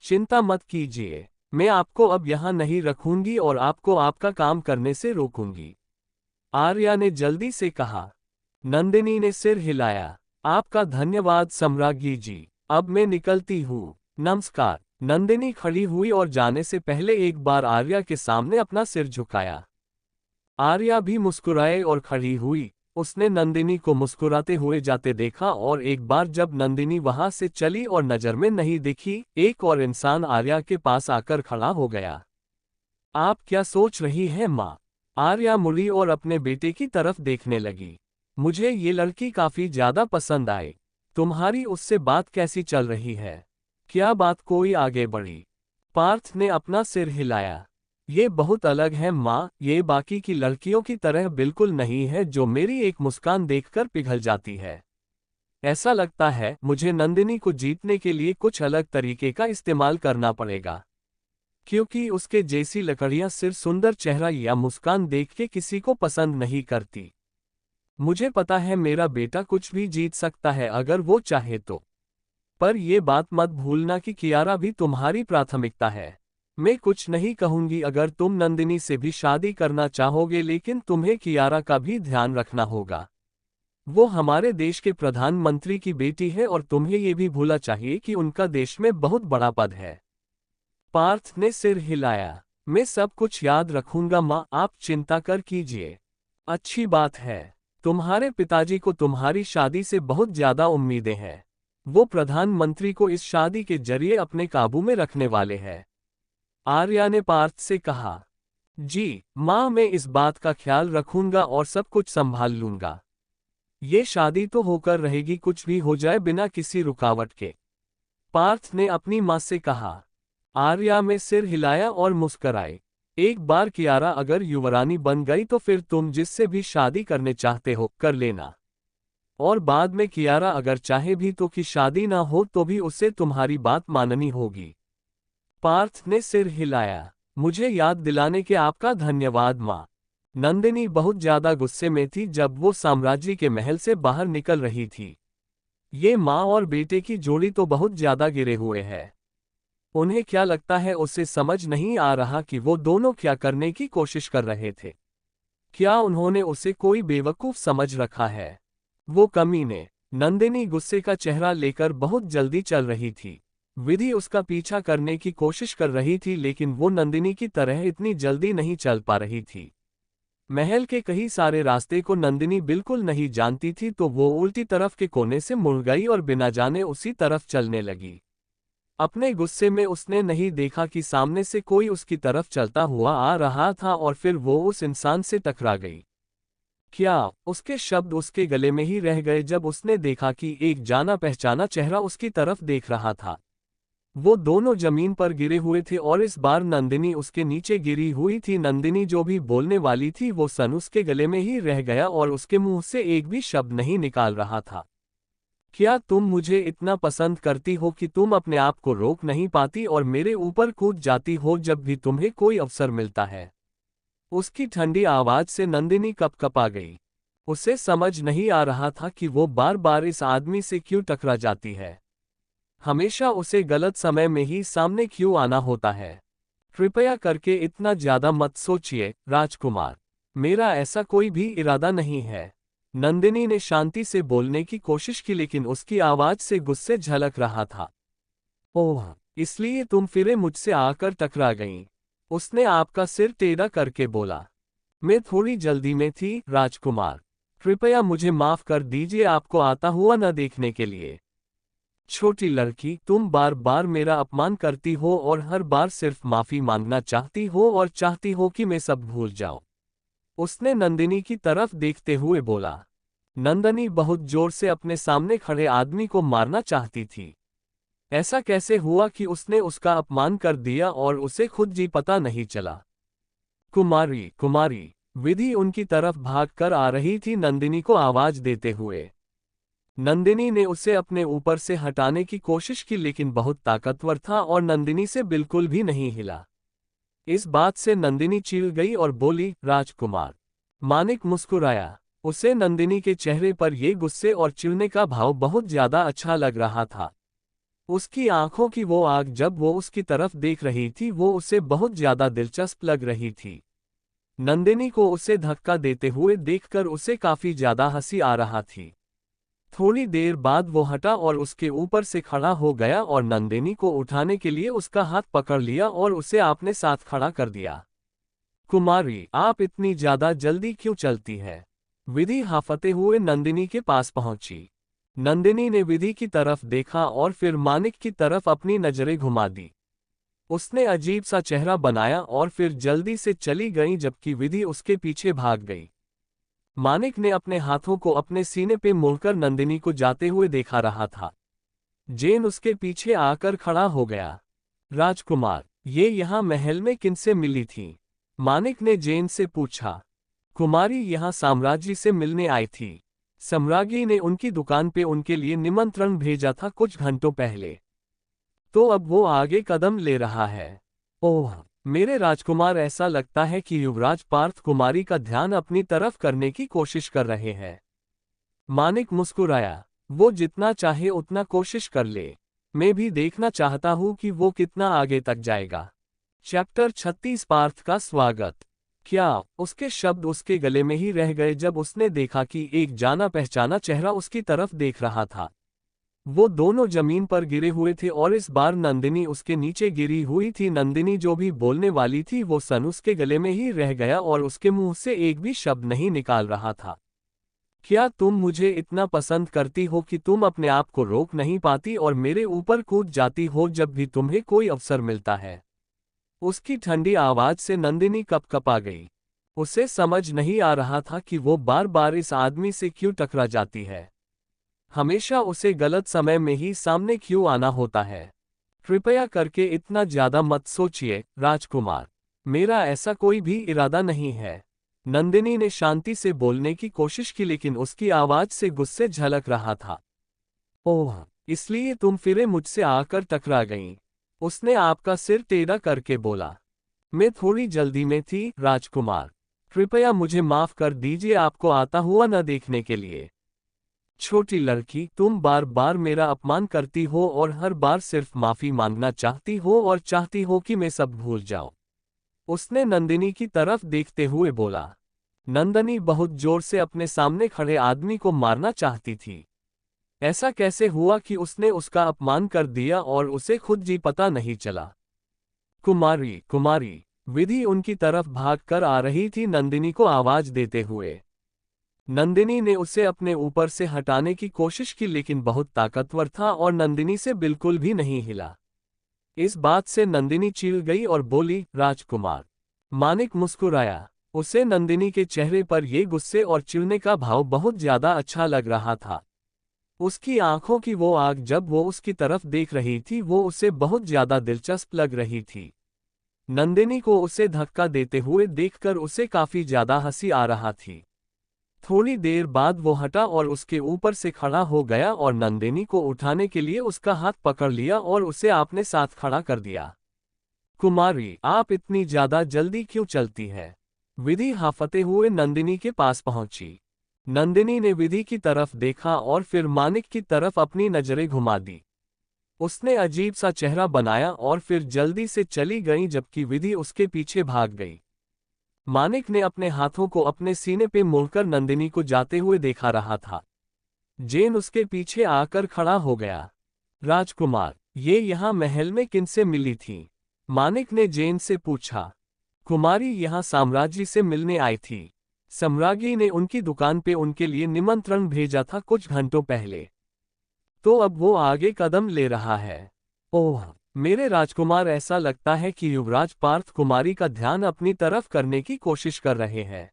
चिंता मत कीजिए, मैं आपको अब यहाँ नहीं रखूंगी और आपको आपका काम करने से रोकूंगी, आर्या ने जल्दी से कहा। नंदिनी ने सिर हिलाया। आपका धन्यवाद सम्राज्ञी जी, अब मैं निकलती हूँ। नमस्कार। नंदिनी खड़ी हुई और जाने से पहले एक बार आर्या के सामने अपना सिर झुकाया। आर्या भी मुस्कुराए और खड़ी हुई। उसने नंदिनी को मुस्कुराते हुए जाते देखा और एक बार जब नंदिनी वहां से चली और नजर में नहीं दिखी, एक और इंसान आर्या के पास आकर खड़ा हो गया। आप क्या सोच रही हैं माँ? आर्या मुड़ी और अपने बेटे की तरफ देखने लगी। मुझे ये लड़की काफी ज्यादा पसंद आई। तुम्हारी उससे बात कैसी चल रही है? क्या बात कोई आगे बढ़ी? पार्थ ने अपना सिर हिलाया। ये बहुत अलग है माँ, ये बाकी की लड़कियों की तरह बिल्कुल नहीं है जो मेरी एक मुस्कान देखकर पिघल जाती है। ऐसा लगता है मुझे नंदिनी को जीतने के लिए कुछ अलग तरीके का इस्तेमाल करना पड़ेगा, क्योंकि उसके जैसी लकड़ियां सिर्फ सुंदर चेहरा या मुस्कान देख के किसी को पसंद नहीं करती। मुझे पता है मेरा बेटा कुछ भी जीत सकता है अगर वो चाहे तो, पर ये बात मत भूलना कि कियारा भी तुम्हारी प्राथमिकता है। मैं कुछ नहीं कहूंगी अगर तुम नंदिनी से भी शादी करना चाहोगे, लेकिन तुम्हें कियारा का भी ध्यान रखना होगा। वो हमारे देश के प्रधानमंत्री की बेटी है और तुम्हें ये भी भूलना चाहिए कि उनका देश में बहुत बड़ा पद है। पार्थ ने सिर हिलाया। मैं सब कुछ याद रखूंगा माँ, आप चिंता कर कीजिए। अच्छी बात है। तुम्हारे पिताजी को तुम्हारी शादी से बहुत ज्यादा उम्मीदें हैं। वो प्रधानमंत्री को इस शादी के जरिए अपने काबू में रखने वाले हैं, आर्या ने पार्थ से कहा। जी माँ, मैं इस बात का ख्याल रखूंगा और सब कुछ संभाल लूंगा। ये शादी तो होकर रहेगी, कुछ भी हो जाए बिना किसी रुकावट के, पार्थ ने अपनी माँ से कहा। आर्या में सिर हिलाया और मुस्कुराए। एक बार कियारा अगर युवरानी बन गई तो फिर तुम जिससे भी शादी करने चाहते हो कर लेना, और बाद में कियारा अगर चाहे भी तो कि शादी ना हो तो भी उसे तुम्हारी बात माननी होगी। पार्थ ने सिर हिलाया। मुझे याद दिलाने के आपका धन्यवाद माँ। नंदिनी बहुत ज्यादा गुस्से में थी जब वो साम्राज्य के महल से बाहर निकल रही थी। ये माँ और बेटे की जोड़ी तो बहुत ज्यादा गिरे हुए है। उन्हें क्या लगता है उसे समझ नहीं आ रहा कि वो दोनों क्या करने की कोशिश कर रहे थे। क्या उन्होंने उसे कोई बेवकूफ समझ रखा है? वो कमीने। नंदिनी गुस्से का चेहरा लेकर बहुत जल्दी चल रही थी। विधि उसका पीछा करने की कोशिश कर रही थी, लेकिन वो नंदिनी की तरह इतनी जल्दी नहीं चल पा रही थी। महल के कई सारे रास्ते को नंदिनी बिल्कुल नहीं जानती थी, तो वो उल्टी तरफ के कोने से मुड़ गई और बिना जाने उसी तरफ चलने लगी। अपने गुस्से में उसने नहीं देखा कि सामने से कोई उसकी तरफ चलता हुआ आ रहा था और फिर वो उस इंसान से टकरा गई। क्या उसके शब्द उसके गले में ही रह गए जब उसने देखा कि एक जाना पहचाना चेहरा उसकी तरफ देख रहा था। वो दोनों जमीन पर गिरे हुए थे और इस बार नंदिनी उसके नीचे गिरी हुई थी। नंदिनी जो भी बोलने वाली थी वो सन उसके गले में ही रह गया और उसके मुंह से एक भी शब्द नहीं निकाल रहा था। क्या तुम मुझे इतना पसंद करती हो कि तुम अपने आप को रोक नहीं पाती और मेरे ऊपर कूद जाती हो जब भी तुम्हें कोई अवसर मिलता है? उसकी ठंडी आवाज से नंदिनी कपकपा गई। उसे समझ नहीं आ रहा था कि वो बार बार इस आदमी से क्यों टकरा जाती है। हमेशा उसे गलत समय में ही सामने क्यों आना होता है। कृपया करके इतना ज्यादा मत सोचिए राजकुमार, मेरा ऐसा कोई भी इरादा नहीं है। नंदिनी ने शांति से बोलने की कोशिश की लेकिन उसकी आवाज से गुस्से झलक रहा था। ओह, इसलिए तुम फिर मुझसे आकर टकरा गईं। उसने आपका सिर टेढ़ा करके बोला। मैं थोड़ी जल्दी में थी राजकुमार, कृपया मुझे माफ कर दीजिए आपको आता हुआ न देखने के लिए। छोटी लड़की, तुम बार बार मेरा अपमान करती हो और हर बार सिर्फ माफी मांगना चाहती हो और चाहती हो कि मैं सब भूल जाऊं। उसने नंदिनी की तरफ देखते हुए बोला। नंदिनी बहुत जोर से अपने सामने खड़े आदमी को मारना चाहती थी। ऐसा कैसे हुआ कि उसने उसका अपमान कर दिया और उसे खुद जी पता नहीं चला। कुमारी, कुमारी, विधि उनकी तरफ भागकर आ रही थी नंदिनी को आवाज देते हुए। नंदिनी ने उसे अपने ऊपर से हटाने की कोशिश की लेकिन बहुत ताकतवर था और नंदिनी से बिल्कुल भी नहीं हिला। इस बात से नंदिनी चिढ़ गई और बोली, राजकुमार। मानिक मुस्कुराया। उसे नंदिनी के चेहरे पर ये गुस्से और चिढ़ने का भाव बहुत ज्यादा अच्छा लग रहा था। उसकी आंखों की वो आग जब वो उसकी तरफ देख रही थी वो उसे बहुत ज्यादा दिलचस्प लग रही थी। नंदिनी को उसे धक्का देते हुए देखकर उसे काफी ज्यादा हंसी आ रहा थी। थोड़ी देर बाद वो हटा और उसके ऊपर से खड़ा हो गया और नंदिनी को उठाने के लिए उसका हाथ पकड़ लिया और उसे अपने साथ खड़ा कर दिया। कुमारी, आप इतनी ज्यादा जल्दी क्यों चलती है? विधि हाफते हुए नंदिनी के पास पहुंची। नंदिनी ने विधि की तरफ देखा और फिर मानिक की तरफ अपनी नजरें घुमा दी। उसने अजीब सा चेहरा बनाया और फिर जल्दी से चली गई जबकि विधि उसके पीछे भाग गई। मानिक ने अपने हाथों को अपने सीने पे मोड़कर नंदिनी को जाते हुए देखा रहा था। जेन उसके पीछे आकर खड़ा हो गया। राजकुमार, ये यहाँ महल में किनसे मिली थी? मानिक ने जेन से पूछा। कुमारी यहाँ साम्राज्य से मिलने आई थी। सम्राज्ञी ने उनकी दुकान पे उनके लिए निमंत्रण भेजा था कुछ घंटों पहले। तो अब वो आगे कदम ले रहा है। ओह, मेरे राजकुमार, ऐसा लगता है कि युवराज पार्थ कुमारी का ध्यान अपनी तरफ करने की कोशिश कर रहे हैं। मानिक मुस्कुराया। वो जितना चाहे उतना कोशिश कर ले। मैं भी देखना चाहता हूं कि वो कितना आगे तक जाएगा। चैप्टर 36 पार्थ का स्वागत। क्या उसके शब्द उसके गले में ही रह गए जब उसने देखा कि एक जाना पहचाना चेहरा उसकी तरफ देख रहा था। वो दोनों जमीन पर गिरे हुए थे और इस बार नंदिनी उसके नीचे गिरी हुई थी। नंदिनी जो भी बोलने वाली थी वो सन उसके गले में ही रह गया और उसके मुंह से एक भी शब्द नहीं निकाल रहा था। क्या तुम मुझे इतना पसंद करती हो कि तुम अपने आप को रोक नहीं पाती और मेरे ऊपर कूद जाती हो जब भी तुम्हें कोई अवसर मिलता है? उसकी ठंडी आवाज से नंदिनी कपकपा गई। उसे समझ नहीं आ रहा था कि वो बार बार इस आदमी से क्यों टकरा जाती है। हमेशा उसे गलत समय में ही सामने क्यों आना होता है। कृपया करके इतना ज्यादा मत सोचिए राजकुमार, मेरा ऐसा कोई भी इरादा नहीं है। नंदिनी ने शांति से बोलने की कोशिश की लेकिन उसकी आवाज से गुस्से झलक रहा था। ओह, इसलिए तुम फिर मुझसे आकर टकरा गईं। उसने आपका सिर टेढ़ा करके बोला। मैं थोड़ी जल्दी में थी राजकुमार, कृपया मुझे माफ कर दीजिए आपको आता हुआ न देखने के लिए। छोटी लड़की, तुम बार बार मेरा अपमान करती हो और हर बार सिर्फ माफी मांगना चाहती हो और चाहती हो कि मैं सब भूल जाऊं। उसने नंदिनी की तरफ देखते हुए बोला। नंदिनी बहुत जोर से अपने सामने खड़े आदमी को मारना चाहती थी। ऐसा कैसे हुआ कि उसने उसका अपमान कर दिया और उसे खुद जी पता नहीं चला। कुमारी, कुमारी, विधि उनकी तरफ भागकर आ रही थी नंदिनी को आवाज देते हुए। नंदिनी ने उसे अपने ऊपर से हटाने की कोशिश की लेकिन बहुत ताकतवर था और नंदिनी से बिल्कुल भी नहीं हिला। इस बात से नंदिनी चिढ़ गई और बोली, राजकुमार। मानिक मुस्कुराया। उसे नंदिनी के चेहरे पर ये गुस्से और चिढ़ने का भाव बहुत ज्यादा अच्छा लग रहा था। उसकी आंखों की वो आग जब वो उसकी तरफ देख रही थी वो उसे बहुत ज्यादा दिलचस्प लग रही थी। नंदिनी को उसे धक्का देते हुए देखकर उसे काफी ज्यादा हंसी आ रहा थी। थोड़ी देर बाद वो हटा और उसके ऊपर से खड़ा हो गया और नंदिनी को उठाने के लिए उसका हाथ पकड़ लिया और उसे अपने साथ खड़ा कर दिया। कुमारी, आप इतनी ज्यादा जल्दी क्यों चलती है? विधि हाफते हुए नंदिनी के पास पहुंची। नंदिनी ने विधि की तरफ देखा और फिर मानिक की तरफ अपनी नजरें घुमा दी। उसने अजीब सा चेहरा बनाया और फिर जल्दी से चली गई जबकि विधि उसके पीछे भाग गई। मानिक ने अपने हाथों को अपने सीने पे मोड़कर नंदिनी को जाते हुए देखा रहा था। जेन उसके पीछे आकर खड़ा हो गया। राजकुमार, ये यहाँ महल में किनसे मिली थी? मानिक ने जेन से पूछा। कुमारी यहाँ साम्राज्य से मिलने आई थी। सम्राज्ञी ने उनकी दुकान पे उनके लिए निमंत्रण भेजा था कुछ घंटों पहले। तो अब वो आगे कदम ले रहा है। ओह मेरे राजकुमार, ऐसा लगता है कि युवराज पार्थ कुमारी का ध्यान अपनी तरफ करने की कोशिश कर रहे हैं।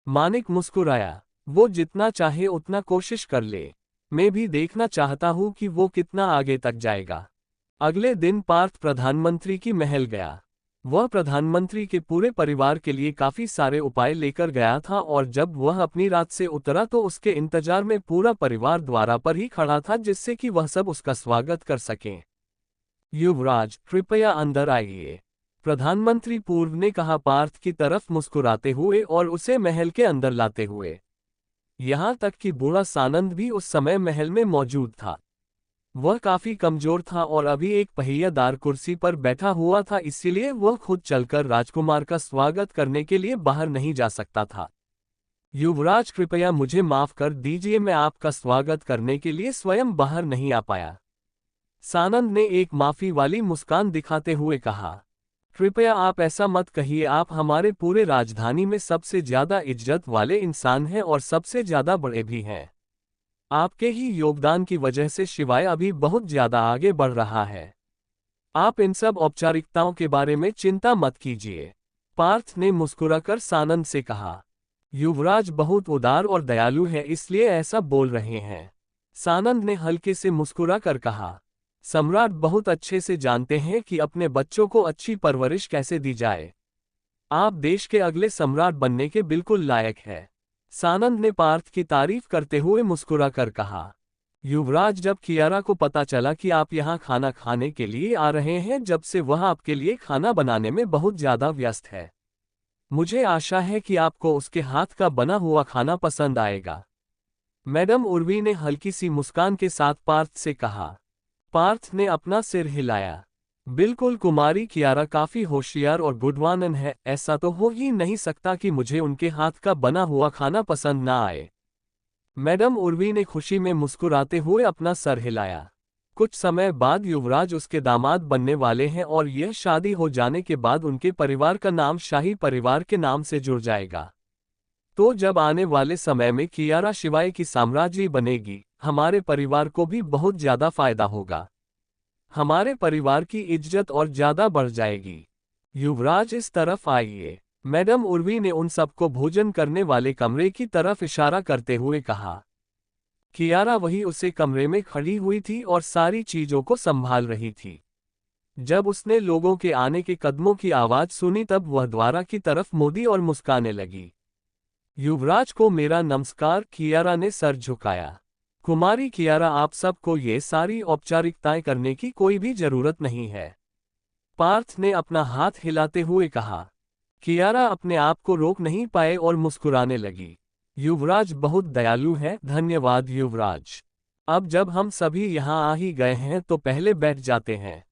मानिक मुस्कुराया। वो जितना चाहे उतना कोशिश कर ले। मैं भी देखना चाहता हूं कि वो कितना आगे तक जाएगा। अगले दिन पार्थ प्रधानमंत्री की महल गया। वह प्रधानमंत्री के पूरे परिवार के लिए काफी सारे उपाय लेकर गया था और जब वह अपनी रात से उतरा तो उसके इंतजार में पूरा परिवार द्वार पर ही खड़ा था जिससे कि वह सब उसका स्वागत कर सकें। युवराज, कृपया अंदर आइए, प्रधानमंत्री पूर्व ने कहा पार्थ की तरफ मुस्कुराते हुए और उसे महल के अंदर लाते हुए। यहां तक कि बूढ़ा सानंद भी उस समय महल में मौजूद था। वह काफी कमजोर था और अभी एक पहियादार कुर्सी पर बैठा हुआ था, इसीलिए वह खुद चलकर राजकुमार का स्वागत करने के लिए बाहर नहीं जा सकता था। युवराज, कृपया मुझे माफ कर दीजिए, मैं आपका स्वागत करने के लिए स्वयं बाहर नहीं आ पाया। सानंद ने एक माफी वाली मुस्कान दिखाते हुए कहा। कृपया आप ऐसा मत कहिए, आप हमारे पूरे राजधानी में सबसे ज्यादा इज्जत वाले इंसान हैं और सबसे ज्यादा बड़े भी हैं। आपके ही योगदान की वजह से शिवाय अभी बहुत ज्यादा आगे बढ़ रहा है। आप इन सब औपचारिकताओं के बारे में चिंता मत कीजिए, पार्थ ने मुस्कुराकर सानंद से कहा। युवराज बहुत उदार और दयालु है इसलिए ऐसा बोल रहे हैं, सानंद ने हल्के से मुस्कुरा कर कहा। सम्राट बहुत अच्छे से जानते हैं कि अपने बच्चों को अच्छी परवरिश कैसे दी जाए। आप देश के अगले सम्राट बनने के बिल्कुल लायक है, सानंद ने पार्थ की तारीफ करते हुए मुस्कुरा कर कहा। युवराज, जब कियारा को पता चला कि आप यहाँ खाना खाने के लिए आ रहे हैं, जब से वह आपके लिए खाना बनाने में बहुत ज्यादा व्यस्त है। मुझे आशा है कि आपको उसके हाथ का बना हुआ खाना पसंद आएगा। मैडम उर्वी ने हल्की सी मुस्कान के साथ पार्थ से कहा। पार्थ ने अपना सिर हिलाया। बिल्कुल कुमारी, कियारा काफी होशियार और गुडवानन है, ऐसा तो हो ही नहीं सकता कि मुझे उनके हाथ का बना हुआ खाना पसंद ना आए। मैडम उर्वी ने खुशी में मुस्कुराते हुए अपना सर हिलाया। कुछ समय बाद युवराज उसके दामाद बनने वाले हैं और यह शादी हो जाने के बाद उनके परिवार का नाम शाही परिवार के नाम से जुड़ जाएगा। तो जब आने वाले समय में कियारा शिवाय की साम्राज्य बनेगी, हमारे परिवार को भी बहुत ज्यादा फायदा होगा। हमारे परिवार की इज्जत और ज्यादा बढ़ जाएगी। युवराज, इस तरफ आइए, मैडम उर्वी ने उन सबको भोजन करने वाले कमरे की तरफ इशारा करते हुए कहा। कियारा वही उसे कमरे में खड़ी हुई थी और सारी चीजों को संभाल रही थी। जब उसने लोगों के आने के कदमों की आवाज सुनी तब वह द्वारा की तरफ मुड़ी और मुस्काने लगी। युवराज को मेरा नमस्कार, कियारा ने सर झुकाया। कुमारी कियारा, आप सबको ये सारी औपचारिकताएं करने की कोई भी जरूरत नहीं है, पार्थ ने अपना हाथ हिलाते हुए कहा। कियारा अपने आप को रोक नहीं पाए और मुस्कुराने लगी। युवराज बहुत दयालु है, धन्यवाद युवराज। अब जब हम सभी यहाँ आ ही गए हैं तो पहले बैठ जाते हैं।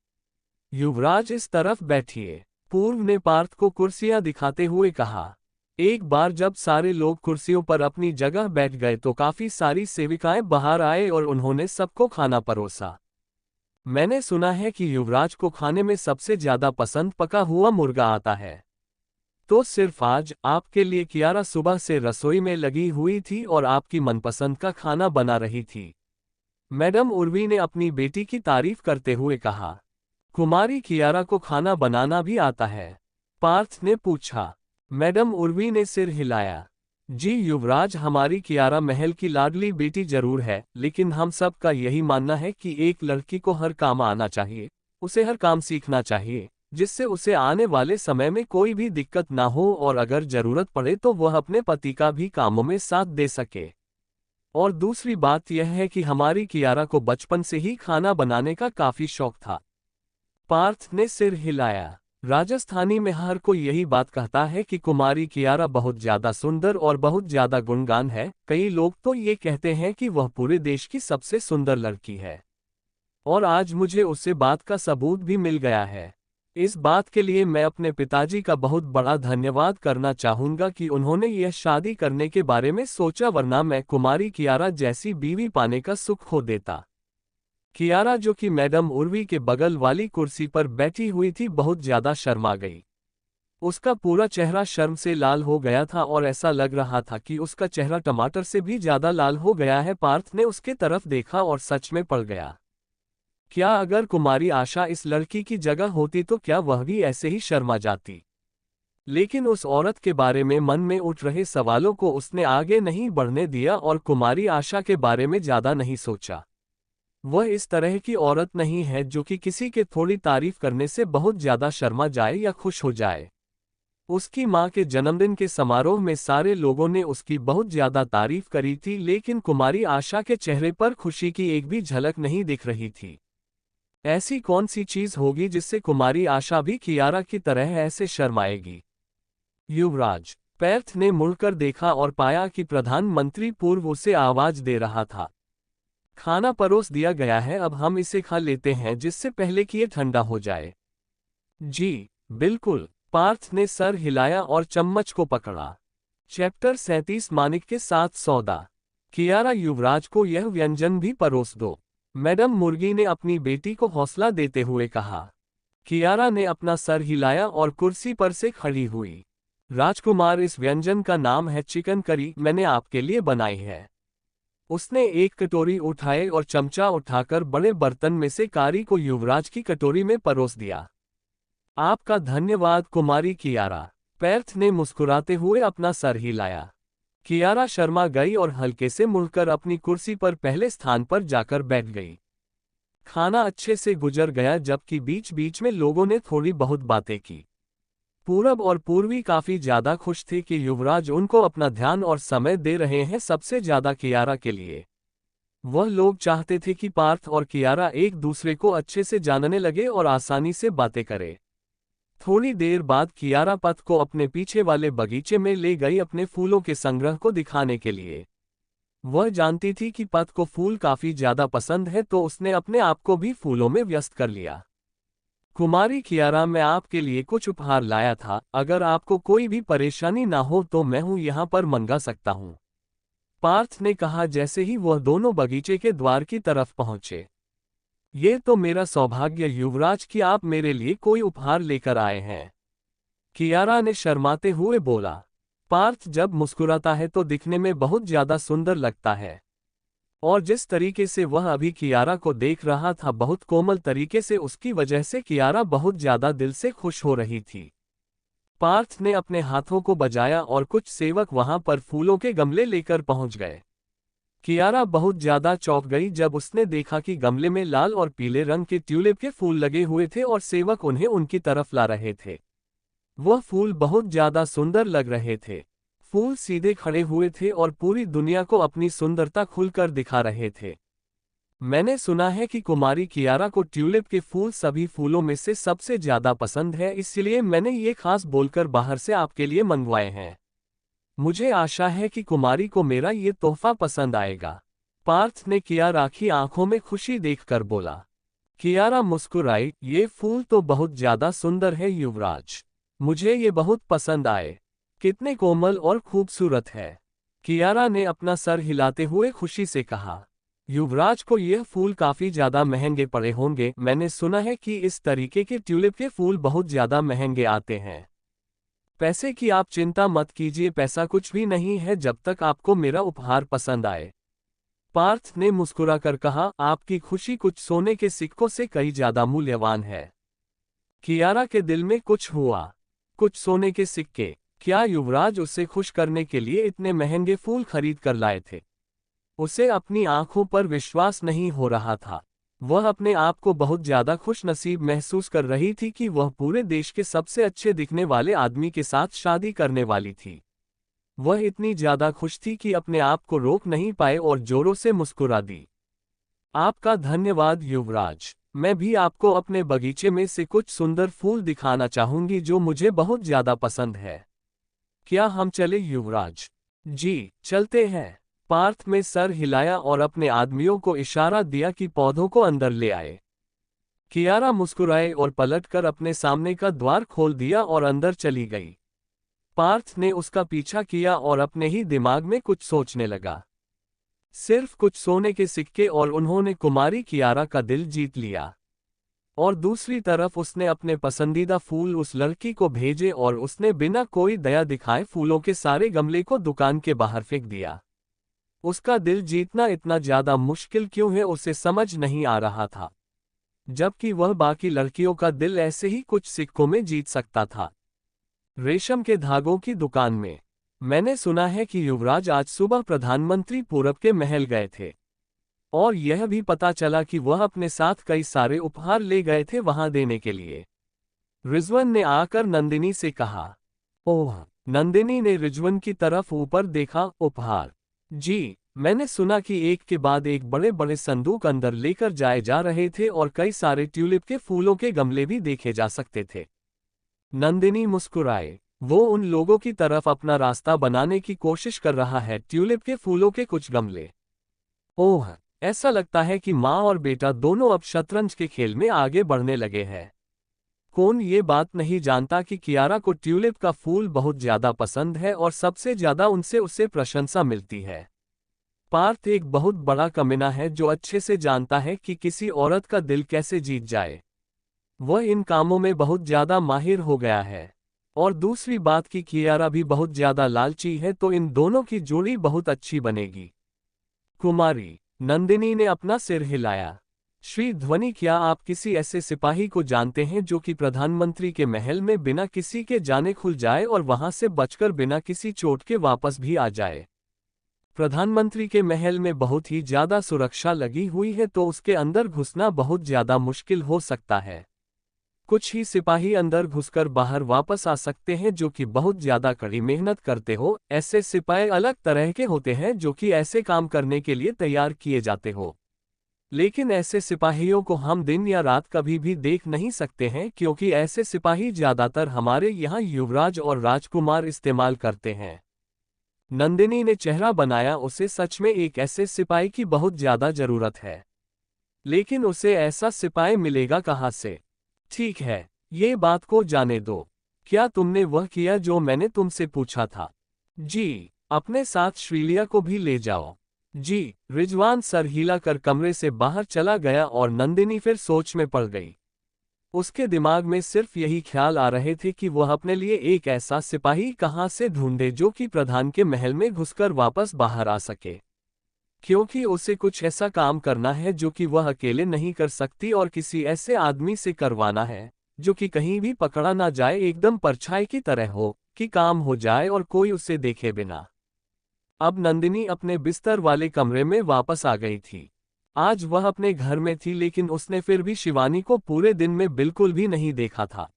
युवराज, इस तरफ बैठिए, पूर्व ने पार्थ को कुर्सियां दिखाते हुए कहा। एक बार जब सारे लोग कुर्सियों पर अपनी जगह बैठ गए तो काफी सारी सेविकाएं बाहर आए और उन्होंने सबको खाना परोसा। मैंने सुना है कि युवराज को खाने में सबसे ज्यादा पसंद पका हुआ मुर्गा आता है। तो सिर्फ आज आपके लिए कियारा सुबह से रसोई में लगी हुई थी और आपकी मनपसंद का खाना बना रही थी, मैडम उर्वी ने अपनी बेटी की तारीफ करते हुए कहा। कुमारी कियारा को खाना बनाना भी आता है? पार्थ ने पूछा। मैडम उर्वी ने सिर हिलाया। जी युवराज, हमारी कियारा महल की लाडली बेटी जरूर है, लेकिन हम सब का यही मानना है कि एक लड़की को हर काम आना चाहिए, उसे हर काम सीखना चाहिए, जिससे उसे आने वाले समय में कोई भी दिक्कत ना हो और अगर जरूरत पड़े तो वह अपने पति का भी कामों में साथ दे सके। और दूसरी बात यह है कि हमारी कियारा को बचपन से ही खाना बनाने का काफी शौक था। पार्थ ने सिर हिलाया। राजस्थानी में हर कोई यही बात कहता है कि कुमारी कियारा बहुत ज्यादा सुंदर और बहुत ज्यादा गुणगान है। कई लोग तो ये कहते हैं कि वह पूरे देश की सबसे सुंदर लड़की है। और आज मुझे उससे बात का सबूत भी मिल गया है। इस बात के लिए मैं अपने पिताजी का बहुत बड़ा धन्यवाद करना चाहूंगा कि उन्होंने यह शादी करने के बारे में सोचा, वरना मैं कुमारी कियारा जैसी बीवी पाने का सुख खो देता। कियारा, जो कि मैडम उर्वी के बगल वाली कुर्सी पर बैठी हुई थी, बहुत ज्यादा शर्मा गई। उसका पूरा चेहरा शर्म से लाल हो गया था और ऐसा लग रहा था कि उसका चेहरा टमाटर से भी ज्यादा लाल हो गया है। पार्थ ने उसके तरफ देखा और सच में पड़ गया। क्या अगर कुमारी आशा इस लड़की की जगह होती तो क्या वह भी ऐसे ही शर्मा जाती? लेकिन उस औरत के बारे में मन में उठ रहे सवालों को उसने आगे नहीं बढ़ने दिया और कुमारी आशा के बारे में ज्यादा नहीं सोचा। वह इस तरह की औरत नहीं है जो कि किसी के थोड़ी तारीफ करने से बहुत ज्यादा शर्मा जाए या खुश हो जाए। उसकी मां के जन्मदिन के समारोह में सारे लोगों ने उसकी बहुत ज्यादा तारीफ करी थी, लेकिन कुमारी आशा के चेहरे पर खुशी की एक भी झलक नहीं दिख रही थी। ऐसी कौन सी चीज होगी जिससे कुमारी आशा भी कियारा की तरह ऐसे शर्माएगी? युवराज, पार्थ ने मुड़कर देखा और पाया कि प्रधानमंत्री पूर्व उसे आवाज दे रहा था। खाना परोस दिया गया है, अब हम इसे खा लेते हैं जिससे पहले कि ये ठंडा हो जाए। जी बिल्कुल, पार्थ ने सर हिलाया और चम्मच को पकड़ा। चैप्टर 37 मानिक के साथ सौदा। कियारा, युवराज को यह व्यंजन भी परोस दो, मैडम मुर्गी ने अपनी बेटी को हौसला देते हुए कहा। कियारा ने अपना सर हिलाया और कुर्सी पर से खड़ी हुई। राजकुमार, इस व्यंजन का नाम है चिकन करी, मैंने आपके लिए बनाई है। उसने एक कटोरी उठाई और चमचा उठाकर बड़े बर्तन में से कारी को युवराज की कटोरी में परोस दिया। आपका धन्यवाद कुमारी कियारा, पार्थ ने मुस्कुराते हुए अपना सर हिलाया। कियारा शर्मा गई और हल्के से मुड़कर अपनी कुर्सी पर पहले स्थान पर जाकर बैठ गई। खाना अच्छे से गुजर गया, जबकि बीच बीच में लोगों ने थोड़ी बहुत बातें की। पूरब और पूर्वी काफी ज्यादा खुश थे कि युवराज उनको अपना ध्यान और समय दे रहे हैं, सबसे ज्यादा कियारा के लिए। वह लोग चाहते थे कि पार्थ और कियारा एक दूसरे को अच्छे से जानने लगे और आसानी से बातें करें। थोड़ी देर बाद कियारा पथ को अपने पीछे वाले बगीचे में ले गई अपने फूलों के संग्रह को दिखाने के लिए। वह जानती थी कि पथ को फूल काफी ज्यादा पसंद है, तो उसने अपने आप को भी फूलों में व्यस्त कर लिया। कुमारी कियारा, मैं आपके लिए कुछ उपहार लाया था, अगर आपको कोई भी परेशानी ना हो तो मैं हूं यहाँ पर मंगा सकता हूँ, पार्थ ने कहा जैसे ही वह दोनों बगीचे के द्वार की तरफ पहुंचे। ये तो मेरा सौभाग्य युवराज कि आप मेरे लिए कोई उपहार लेकर आए हैं, कियारा ने शर्माते हुए बोला। पार्थ जब मुस्कुराता है तो दिखने में बहुत ज्यादा सुंदर लगता है, और जिस तरीके से वह अभी कियारा को देख रहा था, बहुत कोमल तरीके से, उसकी वजह से कियारा बहुत ज्यादा दिल से खुश हो रही थी। पार्थ ने अपने हाथों को बजाया और कुछ सेवक वहां पर फूलों के गमले लेकर पहुंच गए। कियारा बहुत ज्यादा चौंक गई जब उसने देखा कि गमले में लाल और पीले रंग के ट्यूलिप के फूल लगे हुए थे और सेवक उन्हें उनकी तरफ ला रहे थे। वह फूल बहुत ज्यादा सुंदर लग रहे थे। फूल सीधे खड़े हुए थे और पूरी दुनिया को अपनी सुंदरता खुलकर दिखा रहे थे। मैंने सुना है कि कुमारी कियारा को ट्यूलिप के फूल सभी फूलों में से सबसे ज्यादा पसंद है, इसलिए मैंने ये खास बोलकर बाहर से आपके लिए मंगवाए हैं। मुझे आशा है कि कुमारी को मेरा ये तोहफा पसंद आएगा, पार्थ ने कियारा की आंखों में खुशी देखकर बोला। कियारा मुस्कुराई, ये फूल तो बहुत ज्यादा सुंदर है युवराज, मुझे ये बहुत पसंद आए, कितने कोमल और खूबसूरत है। कियारा ने अपना सर हिलाते हुए खुशी से कहा। युवराज को यह फूल काफी ज्यादा महंगे पड़े होंगे, मैंने सुना है कि इस तरीके के ट्यूलिप के फूल बहुत ज्यादा महंगे आते हैं। पैसे की आप चिंता मत कीजिए, पैसा कुछ भी नहीं है जब तक आपको मेरा उपहार पसंद आए, पार्थ ने मुस्कुराकर कहा। आपकी खुशी कुछ सोने के सिक्कों से कई ज्यादा मूल्यवान है। कियारा के दिल में कुछ हुआ। कुछ सोने के सिक्के। क्या युवराज उसे खुश करने के लिए इतने महंगे फूल खरीद कर लाए थे? उसे अपनी आंखों पर विश्वास नहीं हो रहा था। वह अपने आप को बहुत ज्यादा खुश नसीब महसूस कर रही थी कि वह पूरे देश के सबसे अच्छे दिखने वाले आदमी के साथ शादी करने वाली थी। वह इतनी ज्यादा खुश थी कि अपने आप को रोक नहीं पाए और जोरों से मुस्कुरा दी। आपका धन्यवाद युवराज। मैं भी आपको अपने बगीचे में से कुछ सुंदर फूल दिखाना चाहूंगी जो मुझे बहुत ज्यादा पसंद है। क्या हम चले युवराज? जी, चलते हैं। पार्थ में सर हिलाया और अपने आदमियों को इशारा दिया कि पौधों को अंदर ले आए। कियारा मुस्कुराए और पलटकर अपने सामने का द्वार खोल दिया और अंदर चली गई। पार्थ ने उसका पीछा किया और अपने ही दिमाग में कुछ सोचने लगा। सिर्फ कुछ सोने के सिक्के और उन्होंने कुमारी कियारा का दिल जीत लिया। और दूसरी तरफ उसने अपने पसंदीदा फूल उस लड़की को भेजे और उसने बिना कोई दया दिखाए फूलों के सारे गमले को दुकान के बाहर फेंक दिया। उसका दिल जीतना इतना ज्यादा मुश्किल क्यों है उसे समझ नहीं आ रहा था, जबकि वह बाकी लड़कियों का दिल ऐसे ही कुछ सिक्कों में जीत सकता था। रेशम के धागों की दुकान में। मैंने सुना है कि युवराज आज सुबह प्रधानमंत्री पूरब के महल गए थे और यह भी पता चला कि वह अपने साथ कई सारे उपहार ले गए थे वहां देने के लिए। रिजवन ने आकर नंदिनी से कहा। ओह! नंदिनी ने रिजवन की तरफ ऊपर देखा। उपहार? जी, मैंने सुना कि एक के बाद एक बड़े बड़े संदूक अंदर लेकर जाए जा रहे थे और कई सारे ट्यूलिप के फूलों के गमले भी देखे जा सकते थे। नंदिनी मुस्कुराए। वो उन लोगों की तरफ अपना रास्ता बनाने की कोशिश कर रहा है। ट्यूलिप के फूलों के कुछ गमले। ओह! ऐसा लगता है कि माँ और बेटा दोनों अब शतरंज के खेल में आगे बढ़ने लगे हैं। कौन ये बात नहीं जानता कि कियारा को ट्यूलिप का फूल बहुत ज्यादा पसंद है और सबसे ज्यादा उनसे उसे प्रशंसा मिलती है। पार्थ एक बहुत बड़ा कमीना है जो अच्छे से जानता है कि किसी औरत का दिल कैसे जीत जाए। वह इन कामों में बहुत ज्यादा माहिर हो गया है। और दूसरी बात कि कियारा भी बहुत ज्यादा लालची है, तो इन दोनों की जोड़ी बहुत अच्छी बनेगी। कुमारी। नंदिनी ने अपना सिर हिलाया। श्री ध्वनि, क्या आप किसी ऐसे सिपाही को जानते हैं जो कि प्रधानमंत्री के महल में बिना किसी के जाने खुल जाए और वहां से बचकर बिना किसी चोट के वापस भी आ जाए? प्रधानमंत्री के महल में बहुत ही ज्यादा सुरक्षा लगी हुई है, तो उसके अंदर घुसना बहुत ज्यादा मुश्किल हो सकता है। कुछ ही सिपाही अंदर घुसकर बाहर वापस आ सकते हैं जो कि बहुत ज्यादा कड़ी मेहनत करते हो। ऐसे सिपाही अलग तरह के होते हैं जो कि ऐसे काम करने के लिए तैयार किए जाते हो। लेकिन ऐसे सिपाहियों को हम दिन या रात कभी भी देख नहीं सकते हैं, क्योंकि ऐसे सिपाही ज्यादातर हमारे यहाँ युवराज और राजकुमार इस्तेमाल करते हैं। नंदिनी ने चेहरा बनाया। उसे सच में एक ऐसे सिपाही की बहुत ज्यादा जरूरत है, लेकिन उसे ऐसा सिपाही मिलेगा कहाँ से? ठीक है, ये बात को जाने दो। क्या तुमने वह किया जो मैंने तुमसे पूछा था? जी, अपने साथ श्रीलिया को भी ले जाओ। जी। रिजवान सर हिलाकर कमरे से बाहर चला गया और नंदिनी फिर सोच में पड़ गई। उसके दिमाग में सिर्फ यही ख्याल आ रहे थे कि वह अपने लिए एक ऐसा सिपाही कहाँ से ढूंढे जो कि प्रधान के महल में घुसकर वापस बाहर आ सके, क्योंकि उसे कुछ ऐसा काम करना है जो कि वह अकेले नहीं कर सकती और किसी ऐसे आदमी से करवाना है जो कि कहीं भी पकड़ा ना जाए, एकदम परछाई की तरह हो कि काम हो जाए और कोई उसे देखे बिना। अब नंदिनी अपने बिस्तर वाले कमरे में वापस आ गई थी। आज वह अपने घर में थी, लेकिन उसने फिर भी शिवानी को पूरे दिन में बिल्कुल भी नहीं देखा था।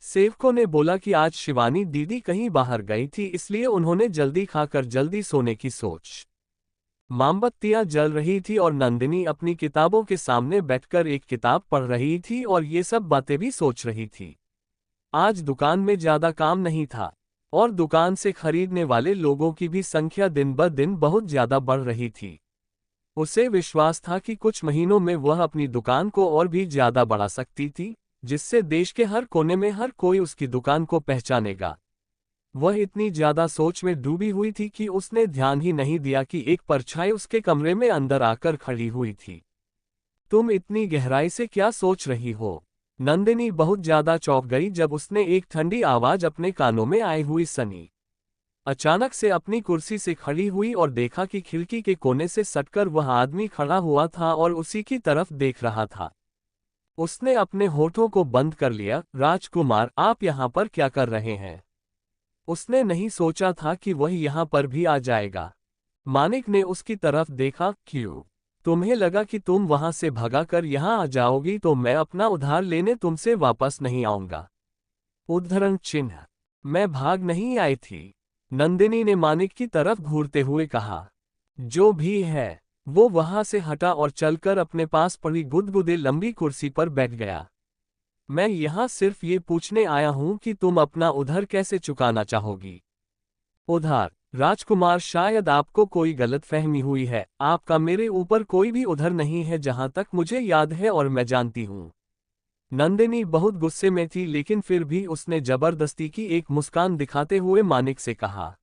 सेवकों ने बोला कि आज शिवानी दीदी कहीं बाहर गई थी, इसलिए उन्होंने जल्दी खाकर जल्दी सोने की सोच। मोमबत्तियां जल रही थी और नंदिनी अपनी किताबों के सामने बैठकर एक किताब पढ़ रही थी और ये सब बातें भी सोच रही थी। आज दुकान में ज्यादा काम नहीं था और दुकान से खरीदने वाले लोगों की भी संख्या दिन ब दिन बहुत ज्यादा बढ़ रही थी। उसे विश्वास था कि कुछ महीनों में वह अपनी दुकान को और भी ज्यादा बढ़ा सकती थी, जिससे देश के हर कोने में हर कोई उसकी दुकान को पहचानेगा। वह इतनी ज्यादा सोच में डूबी हुई थी कि उसने ध्यान ही नहीं दिया कि एक परछाई उसके कमरे में अंदर आकर खड़ी हुई थी। तुम इतनी गहराई से क्या सोच रही हो? नंदिनी बहुत ज्यादा चौंक गई जब उसने एक ठंडी आवाज अपने कानों में आई हुई सुनी। अचानक से अपनी कुर्सी से खड़ी हुई और देखा कि खिड़की के कोने से सटकर वह आदमी खड़ा हुआ था और उसी की तरफ देख रहा था। उसने अपने होठों को बंद कर लिया। राजकुमार, आप यहाँ पर क्या कर रहे हैं? उसने नहीं सोचा था कि वह यहाँ पर भी आ जाएगा। मानिक ने उसकी तरफ देखा। क्यों? तुम्हें लगा कि तुम वहां से भगाकर यहाँ आ जाओगी तो मैं अपना उधार लेने तुमसे वापस नहीं आऊंगा। उद्धरण चिन्ह। मैं भाग नहीं आई थी। नंदिनी ने मानिक की तरफ घूरते हुए कहा। जो भी है। वो वहां से हटा और चलकर अपने पास पड़ी गुदगुदे लंबी कुर्सी पर बैठ गया। मैं यहाँ सिर्फ ये पूछने आया हूं कि तुम अपना उधार कैसे चुकाना चाहोगी। उधार? राजकुमार, शायद आपको कोई गलतफहमी हुई है। आपका मेरे ऊपर कोई भी उधार नहीं है जहां तक मुझे याद है और मैं जानती हूं। नंदिनी बहुत गुस्से में थी, लेकिन फिर भी उसने जबरदस्ती की एक मुस्कान दिखाते हुए मानिक से कहा।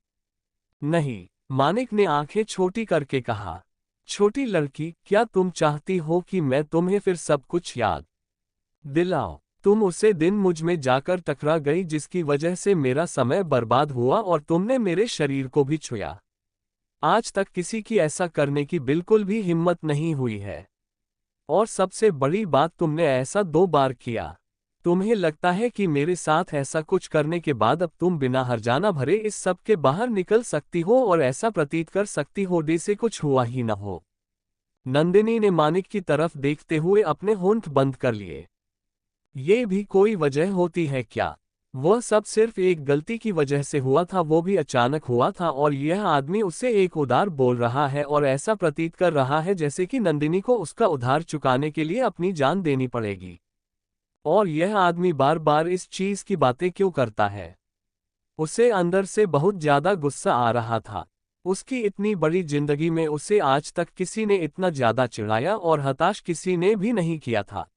नहीं। मानिक ने आंखें छोटी करके कहा। छोटी लड़की, क्या तुम चाहती हो कि मैं तुम्हें फिर सब कुछ याद दिलाऊं? तुम उसे दिन मुझ में जाकर टकरा गई जिसकी वजह से मेरा समय बर्बाद हुआ और तुमने मेरे शरीर को भी छुआ। आज तक किसी की ऐसा करने की बिल्कुल भी हिम्मत नहीं हुई है। और सबसे बड़ी बात, तुमने ऐसा 2 बार किया। तुम्हें लगता है कि मेरे साथ ऐसा कुछ करने के बाद अब तुम बिना हर्जाना भरे इस सब के बाहर निकल सकती हो और ऐसा प्रतीत कर सकती हो जैसे कुछ हुआ ही न हो। नंदिनी ने मानिक की तरफ देखते हुए अपने होंठ बंद कर लिए। ये भी कोई वजह होती है क्या? वह सब सिर्फ एक गलती की वजह से हुआ था, वो भी अचानक हुआ था, और यह आदमी उससे एक उधार बोल रहा है और ऐसा प्रतीत कर रहा है जैसे कि नंदिनी को उसका उधार चुकाने के लिए अपनी जान देनी पड़ेगी। और यह आदमी बार बार इस चीज की बातें क्यों करता है? उसे अंदर से बहुत ज्यादा गुस्सा आ रहा था। उसकी इतनी बड़ी जिंदगी में उसे आज तक किसी ने इतना ज्यादा चिढ़ाया और हताश किसी ने भी नहीं किया था।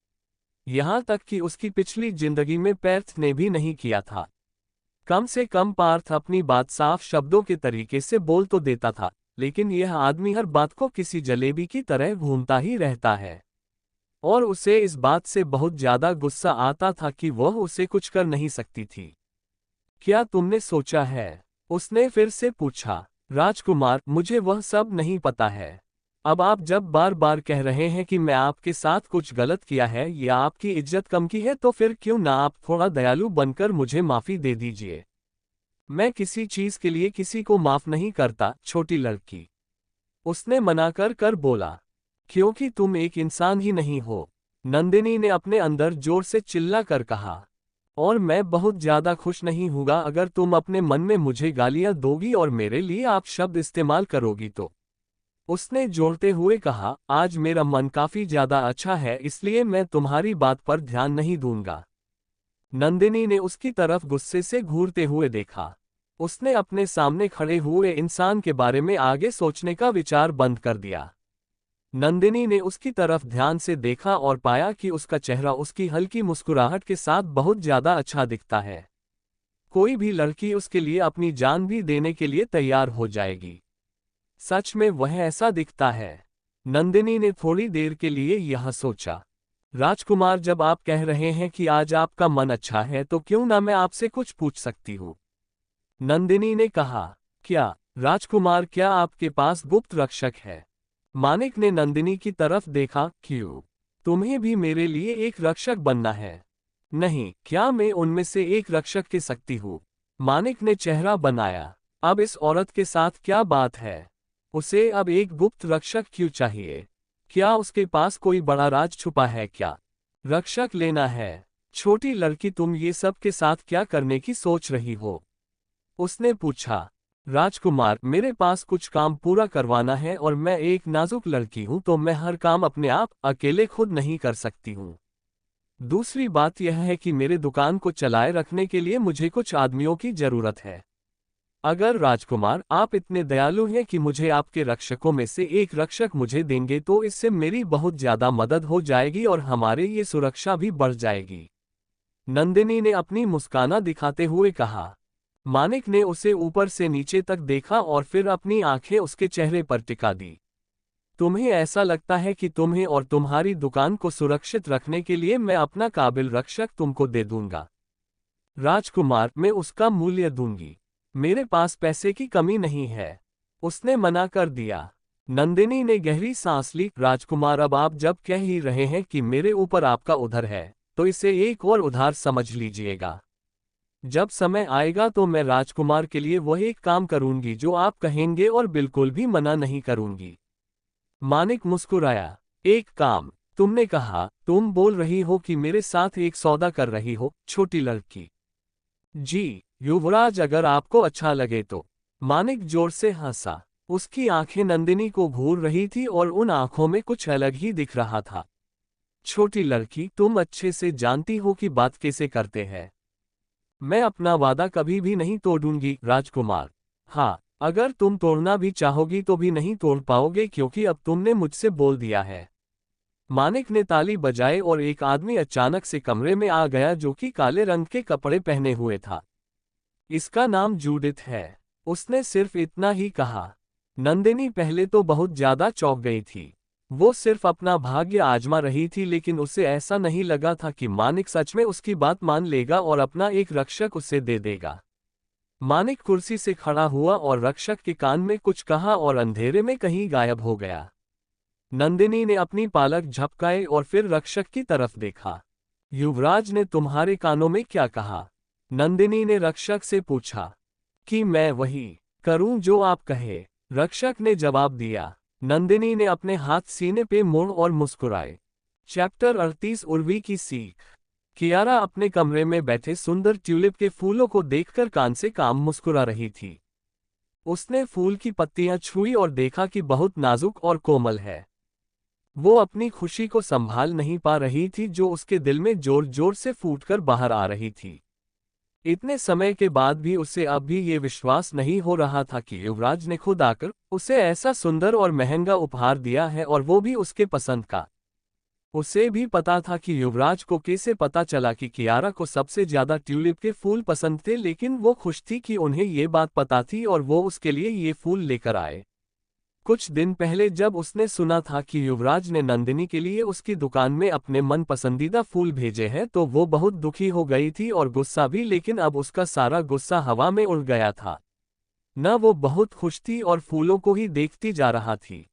यहां तक कि उसकी पिछली जिंदगी में पार्थ ने भी नहीं किया था। कम से कम पार्थ अपनी बात साफ शब्दों के तरीके से बोल तो देता था, लेकिन यह आदमी हर बात को किसी जलेबी की तरह घूमता ही रहता है। और उसे इस बात से बहुत ज्यादा गुस्सा आता था कि वह उसे कुछ कर नहीं सकती थी। क्या तुमने सोचा है? उसने फिर से पूछा। राजकुमार, मुझे वह सब नहीं पता है। अब आप जब बार बार कह रहे हैं कि मैं आपके साथ कुछ गलत किया है या आपकी इज्जत कम की है, तो फिर क्यों ना आप थोड़ा दयालु बनकर मुझे माफी दे दीजिए। मैं किसी चीज के लिए किसी को माफ नहीं करता, छोटी लड़की। उसने मना कर बोला। क्योंकि तुम एक इंसान ही नहीं हो। नंदिनी ने अपने अंदर जोर से चिल्ला कर कहा। और मैं बहुत ज्यादा खुश नहीं हूँगा अगर तुम अपने मन में मुझे गालियां दोगी और मेरे लिए आप शब्द इस्तेमाल करोगी तो। उसने जोड़ते हुए कहा, आज मेरा मन काफी ज्यादा अच्छा है, इसलिए मैं तुम्हारी बात पर ध्यान नहीं दूंगा। नंदिनी ने उसकी तरफ गुस्से से घूरते हुए देखा। उसने अपने सामने खड़े हुए इंसान के बारे में आगे सोचने का विचार बंद कर दिया। नंदिनी ने उसकी तरफ ध्यान से देखा और पाया कि उसका चेहरा उसकी हल्की मुस्कुराहट के साथ बहुत ज्यादा अच्छा दिखता है। कोई भी लड़की उसके लिए अपनी जान भी देने के लिए तैयार हो जाएगी। सच में वह ऐसा दिखता है। नंदिनी ने थोड़ी देर के लिए यह सोचा। राजकुमार, जब आप कह रहे हैं कि आज आपका मन अच्छा है तो क्यों ना मैं आपसे कुछ पूछ सकती हूँ? नंदिनी ने कहा। क्या? राजकुमार, क्या आपके पास गुप्त रक्षक है? मानिक ने नंदिनी की तरफ देखा। क्यों? तुम्हें भी मेरे लिए एक रक्षक बनना है? नहीं, क्या मैं उनमें से एक रक्षक के सकती हूँ? मानिक ने चेहरा बनाया। अब इस औरत के साथ क्या बात है? उसे अब एक गुप्त रक्षक क्यों चाहिए? क्या उसके पास कोई बड़ा राज छुपा है क्या? रक्षक लेना है? छोटी लड़की, तुम ये सब के साथ क्या करने की सोच रही हो? उसने पूछा। राजकुमार, मेरे पास कुछ काम पूरा करवाना है और मैं एक नाजुक लड़की हूं, तो मैं हर काम अपने आप अकेले खुद नहीं कर सकती हूं। दूसरी बात यह है कि मेरे दुकान को चलाए रखने के लिए मुझे कुछ आदमियों की जरूरत है। अगर राजकुमार आप इतने दयालु हैं कि मुझे आपके रक्षकों में से एक रक्षक मुझे देंगे तो इससे मेरी बहुत ज्यादा मदद हो जाएगी और हमारे ये सुरक्षा भी बढ़ जाएगी। नंदिनी ने अपनी मुस्काना दिखाते हुए कहा। मानिक ने उसे ऊपर से नीचे तक देखा और फिर अपनी आंखें उसके चेहरे पर टिका दी। तुम्हें ऐसा लगता है कि तुम्हें और तुम्हारी दुकान को सुरक्षित रखने के लिए मैं अपना काबिल रक्षक तुमको दे दूंगा? राजकुमार, मैं उसका मूल्य दूंगी। मेरे पास पैसे की कमी नहीं है। उसने मना कर दिया। नंदिनी ने गहरी सांस ली। राजकुमार, अब आप जब कह ही रहे हैं कि मेरे ऊपर आपका उधर है, तो इसे एक और उधार समझ लीजिएगा। जब समय आएगा तो मैं राजकुमार के लिए वह एक काम करूंगी जो आप कहेंगे और बिल्कुल भी मना नहीं करूंगी। मानिक मुस्कुराया। एक काम? तुमने कहा, तुम बोल रही हो कि मेरे साथ एक सौदा कर रही हो, छोटी लड़की। जी युवराज, अगर आपको अच्छा लगे तो। मानिक जोर से हंसा। उसकी आंखें नंदिनी को घूर रही थी और उन आंखों में कुछ अलग ही दिख रहा था। छोटी लड़की, तुम अच्छे से जानती हो कि बात कैसे करते हैं। मैं अपना वादा कभी भी नहीं तोड़ूंगी राजकुमार। हाँ, अगर तुम तोड़ना भी चाहोगी तो भी नहीं तोड़ पाओगे, क्योंकि अब तुमने मुझसे बोल दिया है। मानिक ने ताली बजाई और एक आदमी अचानक से कमरे में आ गया जो कि काले रंग के कपड़े पहने हुए था। इसका नाम जूडिथ है। उसने सिर्फ इतना ही कहा। नंदिनी पहले तो बहुत ज्यादा चौंक गई थी। वो सिर्फ अपना भाग्य आजमा रही थी, लेकिन उसे ऐसा नहीं लगा था कि मानिक सच में उसकी बात मान लेगा और अपना एक रक्षक उसे दे देगा। मानिक कुर्सी से खड़ा हुआ और रक्षक के कान में कुछ कहा और अंधेरे में कहीं गायब हो गया। नंदिनी ने अपनी पालक झपकाए और फिर रक्षक की तरफ देखा। युवराज ने तुम्हारे कानों में क्या कहा? नंदिनी ने रक्षक से पूछा। कि मैं वही करूं जो आप कहे, रक्षक ने जवाब दिया। नंदिनी ने अपने हाथ सीने पे मोड़ और मुस्कुराए। चैप्टर 38 उर्वी की सीख। कियारा अपने कमरे में बैठे सुंदर ट्यूलिप के फूलों को देखकर कान से काम मुस्कुरा रही थी। उसने फूल की पत्तियां छुई और देखा कि बहुत नाजुक और कोमल है। वो अपनी खुशी को संभाल नहीं पा रही थी जो उसके दिल में जोर जोर से फूटकर बाहर आ रही थी। इतने समय के बाद भी उसे अब भी ये विश्वास नहीं हो रहा था कि युवराज ने खुद आकर उसे ऐसा सुंदर और महंगा उपहार दिया है, और वो भी उसके पसंद का। उसे भी पता था कि युवराज को कैसे पता चला कि कियारा को सबसे ज्यादा ट्यूलिप के फूल पसंद थे, लेकिन वो खुश थी कि उन्हें ये बात पता थी और वो उसके लिए ये फूल लेकर आए। कुछ दिन पहले जब उसने सुना था कि युवराज ने नंदिनी के लिए उसकी दुकान में अपने मन पसंदीदा फूल भेजे हैं, तो वो बहुत दुखी हो गई थी और गुस्सा भी, लेकिन अब उसका सारा गुस्सा हवा में उड़ गया था। न वो बहुत खुश थी और फूलों को ही देखती जा रहा थी।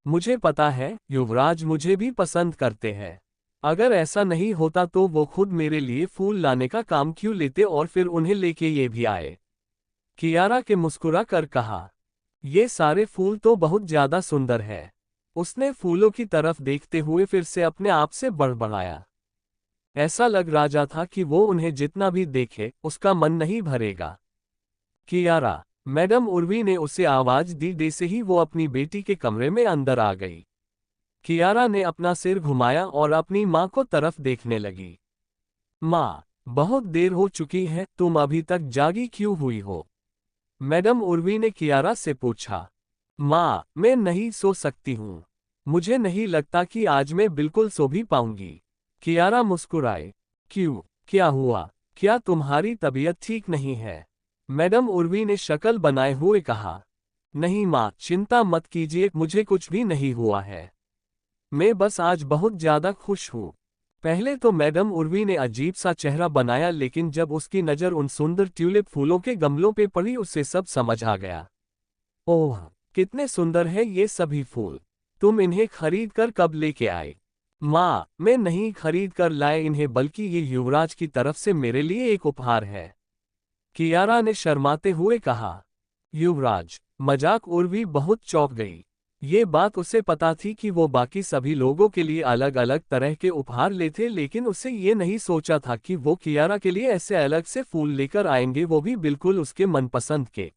मुझे पता है युवराज मुझे भी पसंद करते हैं। अगर ऐसा नहीं होता तो वो खुद मेरे लिए फूल लाने का काम क्यों लेते और फिर उन्हें लेके ये भी आए। कियारा के मुस्कुरा कर कहा। ये सारे फूल तो बहुत ज्यादा सुंदर है। उसने फूलों की तरफ देखते हुए फिर से अपने आप से बड़बड़ाया। ऐसा लग रहा था कि वो उन्हें जितना भी देखे उसका मन नहीं भरेगा। कियारा, मैडम उर्वी ने उसे आवाज दी। जैसे ही वो अपनी बेटी के कमरे में अंदर आ गई, कियारा ने अपना सिर घुमाया और अपनी माँ को तरफ देखने लगी। माँ, बहुत देर हो चुकी है, तुम अभी तक जागी क्यों हुई हो? मैडम उर्वी ने कियारा से पूछा। माँ, मैं नहीं सो सकती हूँ। मुझे नहीं लगता कि आज मैं बिल्कुल सो भी पाऊंगी। कियारा मुस्कुराए। क्यों, क्या हुआ? क्या तुम्हारी तबीयत ठीक नहीं है? मैडम उर्वी ने शक्ल बनाए हुए कहा। नहीं माँ, चिंता मत कीजिए, मुझे कुछ भी नहीं हुआ है। मैं बस आज बहुत ज्यादा खुश हूँ। पहले तो मैडम उर्वी ने अजीब सा चेहरा बनाया, लेकिन जब उसकी नज़र उन सुंदर ट्यूलिप फूलों के गमलों पे पड़ी उसे सब समझ आ गया। ओह, कितने सुंदर है ये सभी फूल। तुम इन्हें खरीद कर कब लेके आए? माँ, मैं नहीं खरीद कर लाए इन्हें, बल्कि ये युवराज की तरफ से मेरे लिए एक उपहार है। कियारा ने शर्माते हुए कहा। युवराज? मजाक? उर्वी बहुत चौंक गई। ये बात उसे पता थी कि वो बाकी सभी लोगों के लिए अलग अलग तरह के उपहार लेते, लेकिन उसे ये नहीं सोचा था कि वो कियारा के लिए ऐसे अलग से फूल लेकर आएंगे, वो भी बिल्कुल उसके मनपसंद के।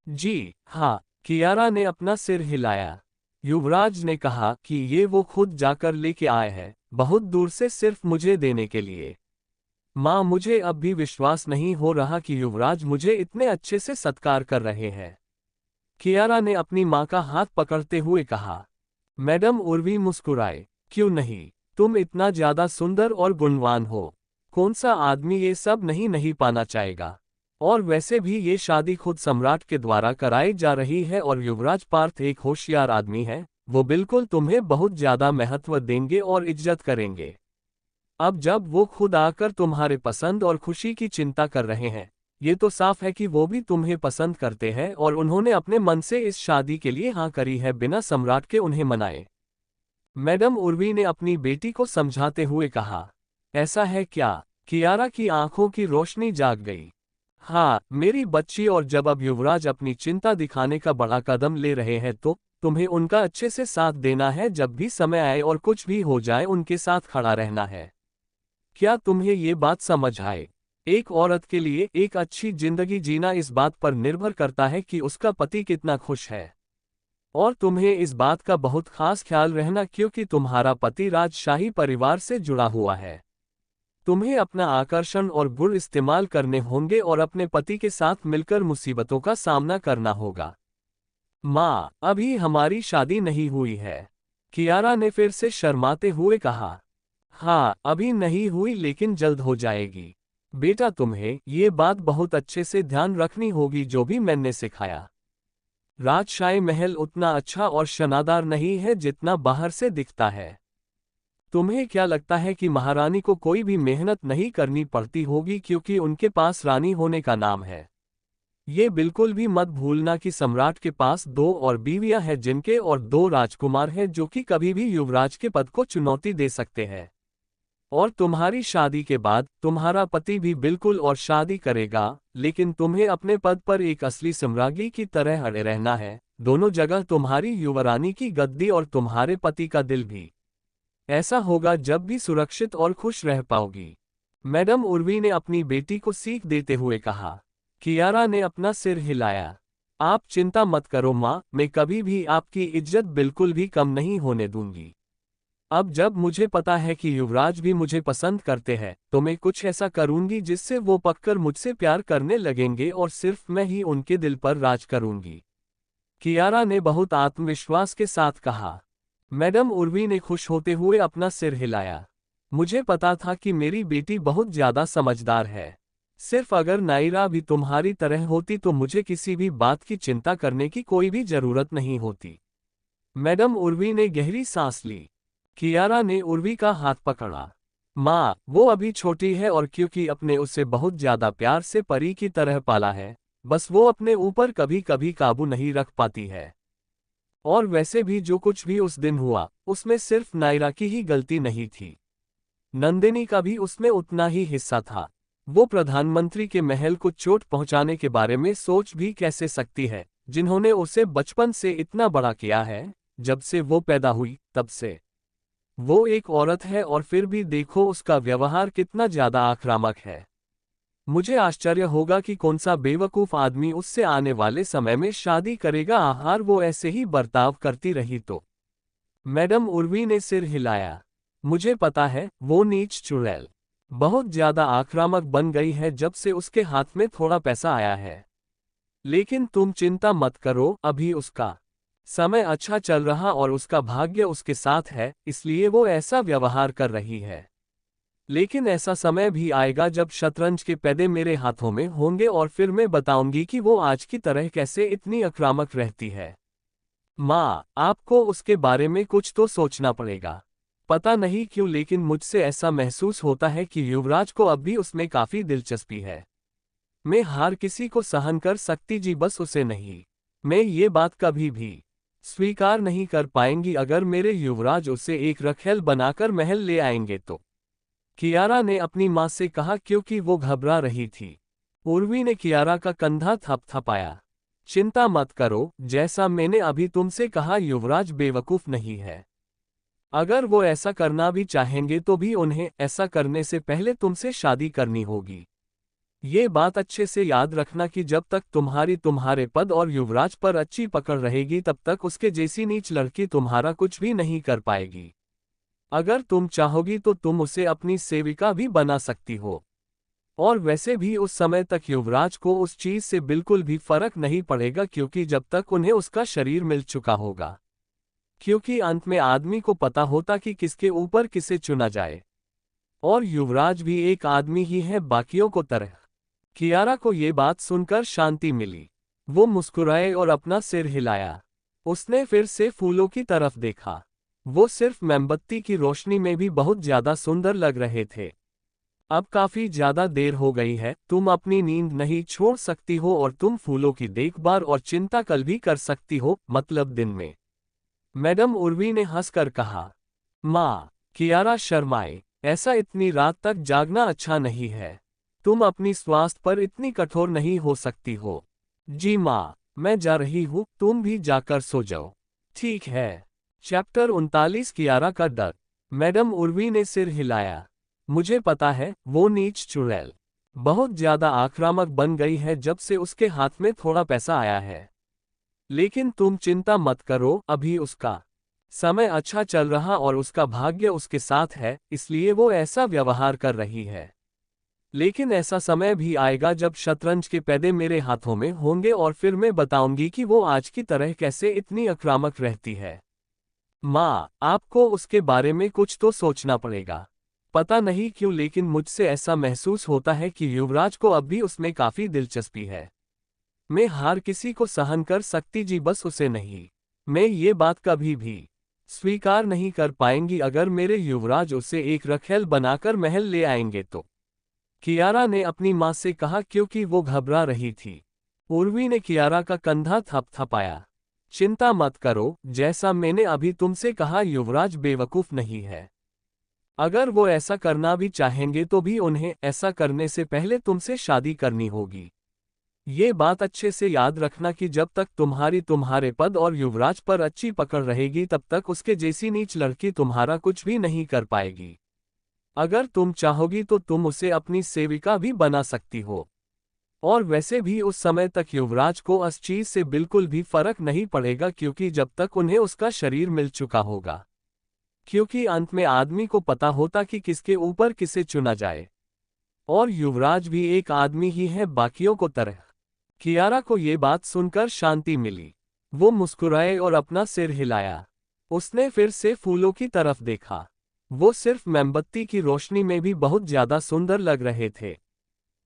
जी हाँ, कियारा ने अपना सिर हिलाया। युवराज ने कहा कि ये वो खुद जाकर लेके आए हैं, बहुत दूर से, सिर्फ मुझे देने के लिए। माँ, मुझे अब भी विश्वास नहीं हो रहा कि युवराज मुझे इतने अच्छे से सत्कार कर रहे हैं। कियारा ने अपनी माँ का हाथ पकड़ते हुए कहा। मैडम उर्वी मुस्कुराए। क्यों नहीं, तुम इतना ज्यादा सुंदर और गुणवान हो। कौन सा आदमी ये सब नहीं पाना चाहेगा? और वैसे भी ये शादी खुद सम्राट के द्वारा कराई जा रही है और युवराज पार्थ एक होशियार आदमी है, वो बिल्कुल तुम्हें बहुत ज्यादा महत्व देंगे और इज्जत करेंगे। अब जब वो खुद आकर तुम्हारे पसंद और खुशी की चिंता कर रहे हैं, ये तो साफ है कि वो भी तुम्हें पसंद करते हैं और उन्होंने अपने मन से इस शादी के लिए हाँ करी है बिना सम्राट के उन्हें मनाए। मैडम उर्वी ने अपनी बेटी को समझाते हुए कहा। ऐसा है क्या? कियारा की आंखों की रोशनी जाग गई। हाँ मेरी बच्ची, और जब अब युवराज अपनी चिंता दिखाने का बड़ा कदम ले रहे हैं तो तुम्हें उनका अच्छे से साथ देना है। जब भी समय आए और कुछ भी हो जाए उनके साथ खड़ा रहना है। क्या तुम्हें ये बात समझ आए? एक औरत के लिए एक अच्छी जिंदगी जीना इस बात पर निर्भर करता है कि उसका पति कितना खुश है। और तुम्हें इस बात का बहुत खास ख्याल रहना क्योंकि तुम्हारा पति राजशाही परिवार से जुड़ा हुआ है। तुम्हें अपना आकर्षण और गुण इस्तेमाल करने होंगे और अपने पति के साथ मिलकर मुसीबतों का सामना करना होगा। माँ, अभी हमारी शादी नहीं हुई है, कियारा ने फिर से शर्माते हुए कहा। हाँ अभी नहीं हुई लेकिन जल्द हो जाएगी। बेटा तुम्हें ये बात बहुत अच्छे से ध्यान रखनी होगी जो भी मैंने सिखाया। राजशाही महल उतना अच्छा और शानदार नहीं है जितना बाहर से दिखता है। तुम्हें क्या लगता है कि महारानी को कोई भी मेहनत नहीं करनी पड़ती होगी क्योंकि उनके पास रानी होने का नाम है? ये बिल्कुल भी मत भूलना कि सम्राट के पास 2 और बीवियां हैं जिनके और 2 राजकुमार हैं जो कि कभी भी युवराज के पद को चुनौती दे सकते हैं। और तुम्हारी शादी के बाद तुम्हारा पति भी बिल्कुल और शादी करेगा, लेकिन तुम्हें अपने पद पर एक असली सम्राज्ञी की तरह अड़े रहना है। दोनों जगह तुम्हारी युवरानी की गद्दी और तुम्हारे पति का दिल भी। ऐसा होगा जब भी सुरक्षित और खुश रह पाओगी। मैडम उर्वी ने अपनी बेटी को सीख देते हुए कहा। कियारा ने अपना सिर हिलाया। आप चिंता मत करो माँ, मैं कभी भी आपकी इज्जत बिल्कुल भी कम नहीं होने दूंगी। अब जब मुझे पता है कि युवराज भी मुझे पसंद करते हैं तो मैं कुछ ऐसा करूंगी जिससे वो पककर मुझसे प्यार करने लगेंगे और सिर्फ मैं ही उनके दिल पर राज करूंगी। कियारा ने बहुत आत्मविश्वास के साथ कहा। मैडम उर्वी ने खुश होते हुए अपना सिर हिलाया। मुझे पता था कि मेरी बेटी बहुत ज्यादा समझदार है। सिर्फ अगर नायरा भी तुम्हारी तरह होती तो मुझे किसी भी बात की चिंता करने की कोई भी जरूरत नहीं होती। मैडम उर्वी ने गहरी सांस ली। कियारा ने उर्वी का हाथ पकड़ा। माँ, वो अभी छोटी है और क्योंकि अपने उसे बहुत ज्यादा प्यार से परी की तरह पाला है, बस वो अपने ऊपर कभी कभी काबू नहीं रख पाती है। और वैसे भी जो कुछ भी उस दिन हुआ उसमें सिर्फ नायरा की ही गलती नहीं थी। नंदिनी का भी उसमें उतना ही हिस्सा था। वो प्रधानमंत्री के महल को चोट पहुंचाने के बारे में सोच भी कैसे सकती है, जिन्होंने उसे बचपन से इतना बड़ा किया है। जब से वो पैदा हुई तब से वो एक औरत है और फिर भी देखो उसका व्यवहार कितना ज्यादा आक्रामक है। मुझे आश्चर्य होगा कि कौन सा बेवकूफ आदमी उससे आने वाले समय में शादी करेगा। आहार वो ऐसे ही बर्ताव करती रही तो। मैडम उर्वी ने सिर हिलाया। मुझे पता है, वो नीच चुड़ैल बहुत ज्यादा आक्रामक बन गई है जब से उसके हाथ में थोड़ा पैसा आया है। लेकिन तुम चिंता मत करो, अभी उसका समय अच्छा चल रहा और उसका भाग्य उसके साथ है, इसलिए वो ऐसा व्यवहार कर रही है। लेकिन ऐसा समय भी आएगा जब शतरंज के पैदे मेरे हाथों में होंगे और फिर मैं बताऊंगी कि वो आज की तरह कैसे इतनी आक्रामक रहती है। माँ, आपको उसके बारे में कुछ तो सोचना पड़ेगा। पता नहीं क्यों लेकिन मुझसे ऐसा महसूस होता है कि युवराज को अब भी उसमें काफी दिलचस्पी है। मैं हार किसी को सहन कर सकती जी, बस उसे नहीं। मैं ये बात कभी भी स्वीकार नहीं कर पाएंगी अगर मेरे युवराज उसे एक रखेल बनाकर महल ले आएंगे तो। कियारा ने अपनी मां से कहा क्योंकि वो घबरा रही थी। उर्वी ने कियारा का कंधा थपथपाया। चिंता मत करो, जैसा मैंने अभी तुमसे कहा युवराज बेवकूफ नहीं है। अगर वो ऐसा करना भी चाहेंगे तो भी उन्हें ऐसा करने से पहले तुमसे शादी करनी होगी। ये बात अच्छे से याद रखना कि जब तक तुम्हारे पद और युवराज पर अच्छी पकड़ रहेगी तब तक उसके जैसी नीच लड़की तुम्हारा कुछ भी नहीं कर पाएगी। अगर तुम चाहोगी तो तुम उसे अपनी सेविका भी बना सकती हो। और वैसे भी उस समय तक युवराज को उस चीज से बिल्कुल भी फर्क नहीं पड़ेगा क्योंकि जब तक उन्हें उसका शरीर मिल चुका होगा। क्योंकि अंत में आदमी को पता होता कि किसके ऊपर किसे चुना जाए। और युवराज भी एक आदमी ही है बाकियों को तरह। कियारा को ये बात सुनकर शांति मिली। वो मुस्कुराए और अपना सिर हिलाया। उसने फिर से फूलों की तरफ देखा। वो सिर्फ मोमबत्ती की रोशनी में भी बहुत ज्यादा सुंदर लग रहे थे। अब काफी ज्यादा देर हो गई है, तुम अपनी नींद नहीं छोड़ सकती हो और तुम फूलों की देखभाल और चिंता कल भी कर सकती हो, मतलब दिन में। मैडम उर्वी ने हंसकर कहा। माँ, कियारा शर्माए, ऐसा इतनी रात तक जागना अच्छा नहीं है। तुम अपनी स्वास्थ्य पर इतनी कठोर नहीं हो सकती हो। जी माँ, मैं जा रही हूँ, तुम भी जाकर सो जाओ। ठीक है। चैप्टर 39 कियारा का डर। मैडम उर्वी ने सिर हिलाया। मुझे पता है, वो नीच चुड़ैल बहुत ज्यादा आक्रामक बन गई है जब से उसके हाथ में थोड़ा पैसा आया है। लेकिन तुम चिंता मत करो, अभी उसका समय अच्छा चल रहा और उसका भाग्य उसके साथ है, इसलिए वो ऐसा व्यवहार कर रही है। लेकिन ऐसा समय भी आएगा जब शतरंज के पैदे मेरे हाथों में होंगे और फिर मैं बताऊंगी कि वो आज की तरह कैसे इतनी आक्रामक रहती है। माँ, आपको उसके बारे में कुछ तो सोचना पड़ेगा। पता नहीं क्यों लेकिन मुझसे ऐसा महसूस होता है कि युवराज को अब भी उसमें काफी दिलचस्पी है। मैं हार किसी को सहन कर सकती जी, बस उसे नहीं। मैं ये बात कभी भी स्वीकार नहीं कर पाएंगी अगर मेरे युवराज उसे एक रखेल बनाकर महल ले आएंगे तो। कियारा ने अपनी माँ से कहा क्योंकि वो घबरा रही थी। उर्वी ने कियारा का कंधा थपथपाया। चिंता मत करो, जैसा मैंने अभी तुमसे कहा, युवराज बेवकूफ नहीं है। अगर वो ऐसा करना भी चाहेंगे तो भी उन्हें ऐसा करने से पहले तुमसे शादी करनी होगी। ये बात अच्छे से याद रखना कि जब तक तुम्हारे पद और युवराज पर अच्छी पकड़ रहेगी तब तक उसके जैसी नीच लड़की तुम्हारा कुछ भी नहीं कर पाएगी। अगर तुम चाहोगी तो तुम उसे अपनी सेविका भी बना सकती हो। और वैसे भी उस समय तक युवराज को इस चीज से बिल्कुल भी फर्क नहीं पड़ेगा क्योंकि जब तक उन्हें उसका शरीर मिल चुका होगा। क्योंकि अंत में आदमी को पता होता कि किसके ऊपर किसे चुना जाए। और युवराज भी एक आदमी ही है बाकियों को तरह। कियारा को ये बात सुनकर शांति मिली। वो मुस्कुराए और अपना सिर हिलाया। उसने फिर से फूलों की तरफ देखा। वो सिर्फ मोमबत्ती की रोशनी में भी बहुत ज्यादा सुंदर लग रहे थे।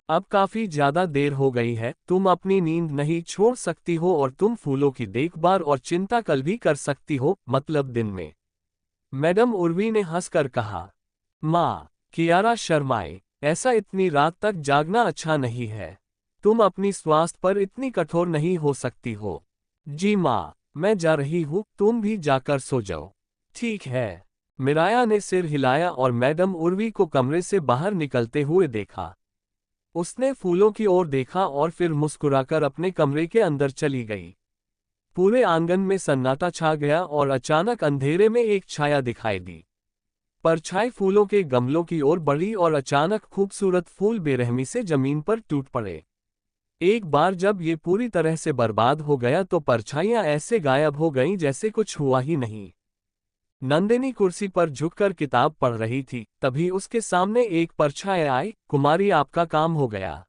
अब काफी ज्यादा देर हो गई है, तुम अपनी नींद नहीं छोड़ सकती हो और तुम फूलों की देखभाल और चिंता कल भी कर सकती हो, मतलब दिन में। मैडम उर्वी ने हंसकर कहा। माँ, कियारा शर्माए, ऐसा इतनी रात तक जागना अच्छा नहीं है। तुम अपनी स्वास्थ्य पर इतनी कठोर नहीं हो सकती हो। जी माँ, मैं जा रही हूँ, तुम भी जाकर सो जाओ। ठीक है। मिराया ने सिर हिलाया और मैडम उर्वी को कमरे से बाहर निकलते हुए देखा। उसने फूलों की ओर देखा और फिर मुस्कुराकर अपने कमरे के अंदर चली गई। पूरे आंगन में सन्नाटा छा गया और अचानक अंधेरे में एक छाया दिखाई दी। परछाई फूलों के गमलों की ओर बढ़ी और अचानक खूबसूरत फूल बेरहमी से जमीन पर टूट पड़े। एक बार जब ये पूरी तरह से बर्बाद हो गया तो परछाइयां ऐसे गायब हो गईं जैसे कुछ हुआ ही नहीं। नंदिनी कुर्सी पर झुककर किताब पढ़ रही थी, तभी उसके सामने एक परछाई आई। कुमारी, आपका काम हो गया।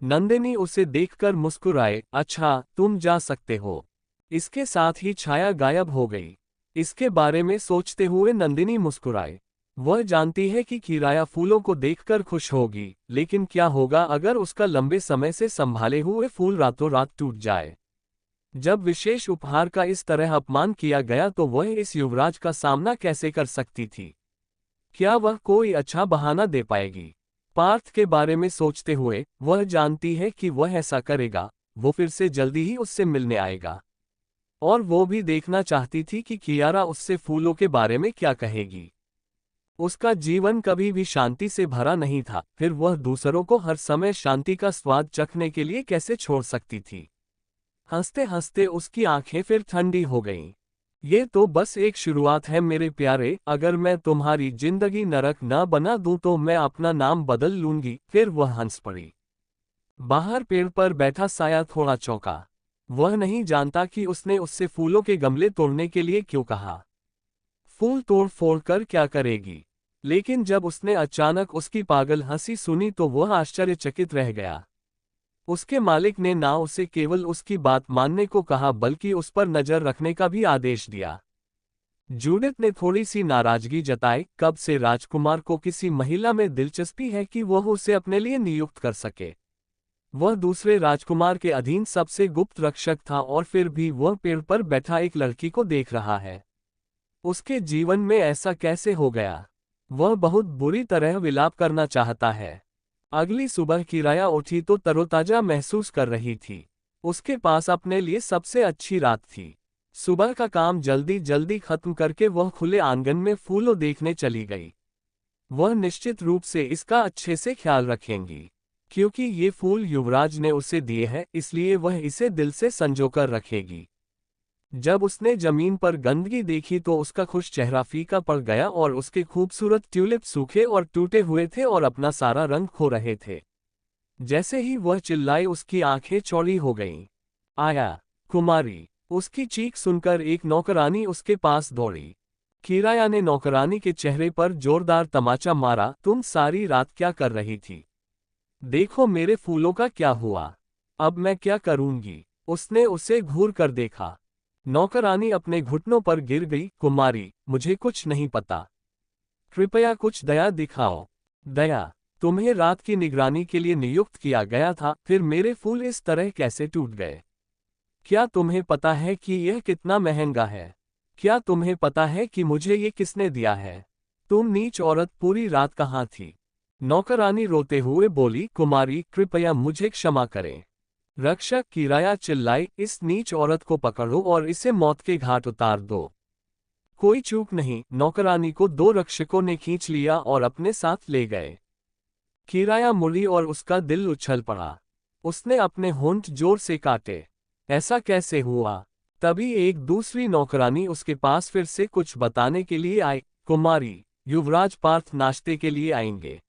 नंदिनी उसे देखकर मुस्कुराए। अच्छा, तुम जा सकते हो। इसके साथ ही छाया गायब हो गई। इसके बारे में सोचते हुए नंदिनी मुस्कुराए। वह जानती है कि किराया फूलों को देखकर खुश होगी, लेकिन क्या होगा अगर उसका लंबे समय से संभाले हुए फूल रातों रात टूट जाए। जब विशेष उपहार का इस तरह अपमान किया गया तो वह इस युवराज का सामना कैसे कर सकती थी। क्या वह कोई अच्छा बहाना दे पाएगी। पार्थ के बारे में सोचते हुए वह जानती है कि वह ऐसा करेगा, वो फिर से जल्दी ही उससे मिलने आएगा। और वो भी देखना चाहती थी कि कियारा उससे फूलों के बारे में क्या कहेगी। उसका जीवन कभी भी शांति से भरा नहीं था, फिर वह दूसरों को हर समय शांति का स्वाद चखने के लिए कैसे छोड़ सकती थी। हंसते हंसते उसकी आंखें फिर ठंडी हो गईं। ये तो बस एक शुरुआत है मेरे प्यारे, अगर मैं तुम्हारी जिंदगी नरक न बना दूं तो मैं अपना नाम बदल लूंगी। फिर वह हंस पड़ी। बाहर पेड़ पर बैठा साया थोड़ा चौंका। वह नहीं जानता कि उसने उससे फूलों के गमले तोड़ने के लिए क्यों कहा। फूल तोड़ फोड़ कर क्या करेगी। लेकिन जब उसने अचानक उसकी पागल हंसी सुनी तो वह आश्चर्यचकित रह गया। उसके मालिक ने ना उसे केवल उसकी बात मानने को कहा बल्कि उस पर नजर रखने का भी आदेश दिया। जूडिथ ने थोड़ी सी नाराजगी जताई। कब से राजकुमार को किसी महिला में दिलचस्पी है कि वह उसे अपने लिए नियुक्त कर सके। वह दूसरे राजकुमार के अधीन सबसे गुप्त रक्षक था और फिर भी वह पेड़ पर बैठा एक लड़की को देख रहा है। उसके जीवन में ऐसा कैसे हो गया। वह बहुत बुरी तरह विलाप करना चाहता है। अगली सुबह किराया उठी तो तरोताजा महसूस कर रही थी। उसके पास अपने लिए सबसे अच्छी रात थी। सुबह का काम जल्दी जल्दी खत्म करके वह खुले आंगन में फूलों देखने चली गई। वह निश्चित रूप से इसका अच्छे से ख्याल रखेंगी, क्योंकि ये फूल युवराज ने उसे दिए हैं, इसलिए वह इसे दिल से संजोकर रखेगी। जब उसने जमीन पर गंदगी देखी तो उसका खुश चेहरा फीका पड़ गया और उसके खूबसूरत ट्यूलिप सूखे और टूटे हुए थे और अपना सारा रंग खो रहे थे। जैसे ही वह चिल्लाई उसकी आंखें चौड़ी हो गईं। आया, कुमारी! उसकी चीख सुनकर एक नौकरानी उसके पास दौड़ी। किराया ने नौकरानी के चेहरे पर जोरदार तमाचा मारा। तुम सारी रात क्या कर रही थी? देखो मेरे फूलों का क्या हुआ। अब मैं क्या करूंगी? उसने उसे घूर कर देखा। नौकरानी अपने घुटनों पर गिर गई। कुमारी, मुझे कुछ नहीं पता। कृपया कुछ दया दिखाओ। दया? तुम्हें रात की निगरानी के लिए नियुक्त किया गया था, फिर मेरे फूल इस तरह कैसे टूट गए? क्या तुम्हें पता है कि यह कितना महंगा है? क्या तुम्हें पता है कि मुझे ये किसने दिया है? तुम नीच औरत, पूरी रात कहाँ थी? नौकरानी रोते हुए बोली। कुमारी, कृपया मुझे क्षमा करें। रक्षक किराया चिल्लाई। इस नीच औरत को पकड़ो और इसे मौत के घाट उतार दो। कोई चूक नहीं। नौकरानी को दो रक्षकों ने खींच लिया और अपने साथ ले गए। किराया मुड़ी और उसका दिल उछल पड़ा। उसने अपने होंठ जोर से काटे। ऐसा कैसे हुआ? तभी एक दूसरी नौकरानी उसके पास फिर से कुछ बताने के लिए आई। कुमारी, युवराज पार्थ नाश्ते के लिए आएंगे।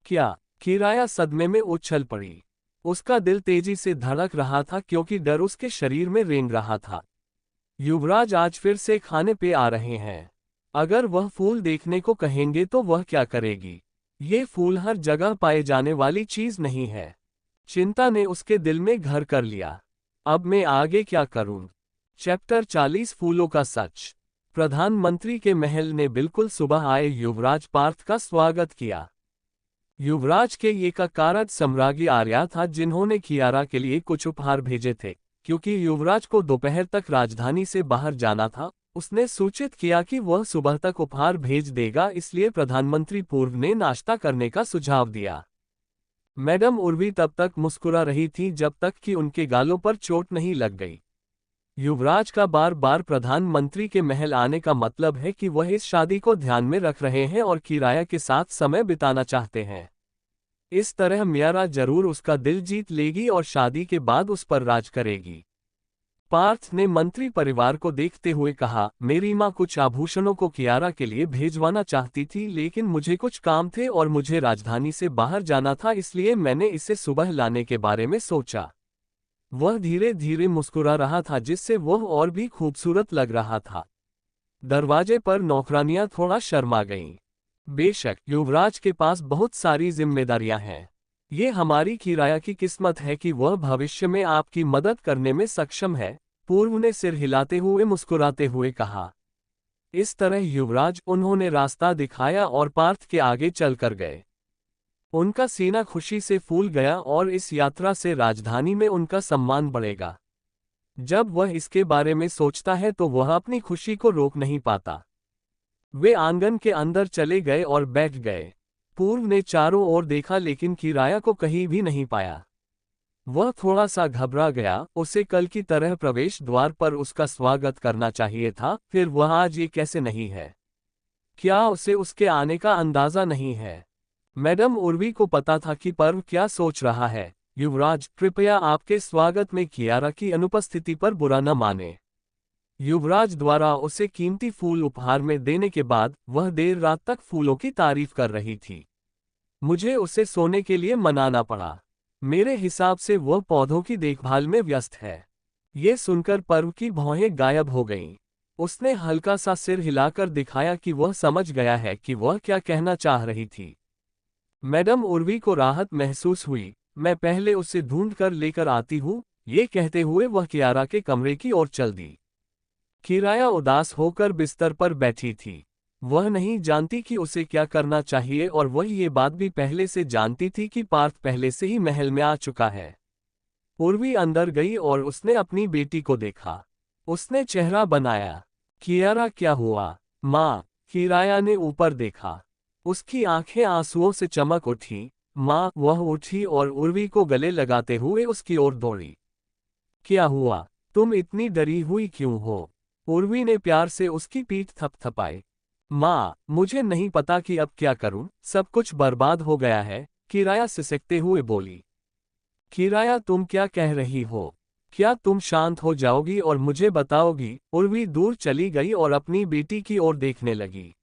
क्या? किराया सदमे में उछल पड़ी। उसका दिल तेजी से धड़क रहा था क्योंकि डर उसके शरीर में रेंग रहा था। युवराज आज फिर से खाने पे आ रहे हैं। अगर वह फूल देखने को कहेंगे तो वह क्या करेगी? ये फूल हर जगह पाए जाने वाली चीज नहीं है। चिंता ने उसके दिल में घर कर लिया। अब मैं आगे क्या करूं? चैप्टर 40 फूलों का सच। प्रधानमंत्री के महल ने बिल्कुल सुबह आए युवराज पार्थ का स्वागत किया। युवराज के ये का कारज सम्राज्ञी आर्या था, जिन्होंने कियारा के लिए कुछ उपहार भेजे थे। क्योंकि युवराज को दोपहर तक राजधानी से बाहर जाना था, उसने सूचित किया कि वह सुबह तक उपहार भेज देगा, इसलिए प्रधानमंत्री पूर्व ने नाश्ता करने का सुझाव दिया। मैडम उर्वी तब तक मुस्कुरा रही थी जब तक कि उनके गालों पर चोट नहीं लग गई। युवराज का बार बार प्रधानमंत्री के महल आने का मतलब है कि वह इस शादी को ध्यान में रख रहे हैं और किराया के साथ समय बिताना चाहते हैं। इस तरह मियारा जरूर उसका दिल जीत लेगी और शादी के बाद उस पर राज करेगी। पार्थ ने मंत्री परिवार को देखते हुए कहा, मेरी माँ कुछ आभूषणों को कियारा के लिए भेजवाना चाहती थी, लेकिन मुझे कुछ काम थे और मुझे राजधानी से बाहर जाना था, इसलिए मैंने इसे सुबह लाने के बारे में सोचा। वह धीरे धीरे मुस्कुरा रहा था, जिससे वह और भी खूबसूरत लग रहा था। दरवाजे पर नौकरानियां थोड़ा शर्मा गईं। बेशक युवराज के पास बहुत सारी जिम्मेदारियां हैं। ये हमारी किराया की किस्मत है कि वह भविष्य में आपकी मदद करने में सक्षम है, पूर्व ने सिर हिलाते हुए मुस्कुराते हुए कहा। इस तरह युवराज उन्होंने रास्ता दिखाया और पार्थ के आगे चलकर गए। उनका सीना खुशी से फूल गया और इस यात्रा से राजधानी में उनका सम्मान बढ़ेगा। जब वह इसके बारे में सोचता है तो वह अपनी खुशी को रोक नहीं पाता। वे आंगन के अंदर चले गए और बैठ गए। पूर्व ने चारों ओर देखा लेकिन किराया को कहीं भी नहीं पाया। वह थोड़ा सा घबरा गया। उसे कल की तरह प्रवेश द्वार पर उसका स्वागत करना चाहिए था, फिर वह आज ये कैसे नहीं है? क्या उसे उसके आने का अंदाजा नहीं है? मैडम उर्वी को पता था कि पर्व क्या सोच रहा है। युवराज, कृपया आपके स्वागत में कियारा की अनुपस्थिति पर बुरा न माने। युवराज द्वारा उसे कीमती फूल उपहार में देने के बाद वह देर रात तक फूलों की तारीफ कर रही थी। मुझे उसे सोने के लिए मनाना पड़ा। मेरे हिसाब से वह पौधों की देखभाल में व्यस्त है। ये सुनकर पर्व की भौहें गायब हो गईं। उसने हल्का सा सिर हिलाकर दिखाया कि वह समझ गया है कि वह क्या कहना चाह रही थी। मैडम उर्वी को राहत महसूस हुई। मैं पहले उसे ढूंढ कर लेकर आती हूँ। ये कहते हुए वह कियारा के कमरे की ओर चल दी। किराया उदास होकर बिस्तर पर बैठी थी। वह नहीं जानती कि उसे क्या करना चाहिए और वह ये बात भी पहले से जानती थी कि पार्थ पहले से ही महल में आ चुका है। उर्वी अंदर गई और उसने अपनी बेटी को देखा। उसने चेहरा बनाया। कियारा, क्या हुआ? माँ। किराया ने ऊपर देखा। उसकी आंखें आंसुओं से चमक उठी। माँ, वह उठी और उर्वी को गले लगाते हुए उसकी ओर दौड़ी। क्या हुआ? तुम इतनी डरी हुई क्यों हो? उर्वी ने प्यार से उसकी पीठ थपथपाई। माँ, मुझे नहीं पता कि अब क्या करूं, सब कुछ बर्बाद हो गया है, किराया सिसकते हुए बोली। किराया, तुम क्या कह रही हो? क्या तुम शांत हो जाओगी और मुझे बताओगी? उर्वी दूर चली गई और अपनी बेटी की ओर देखने लगी।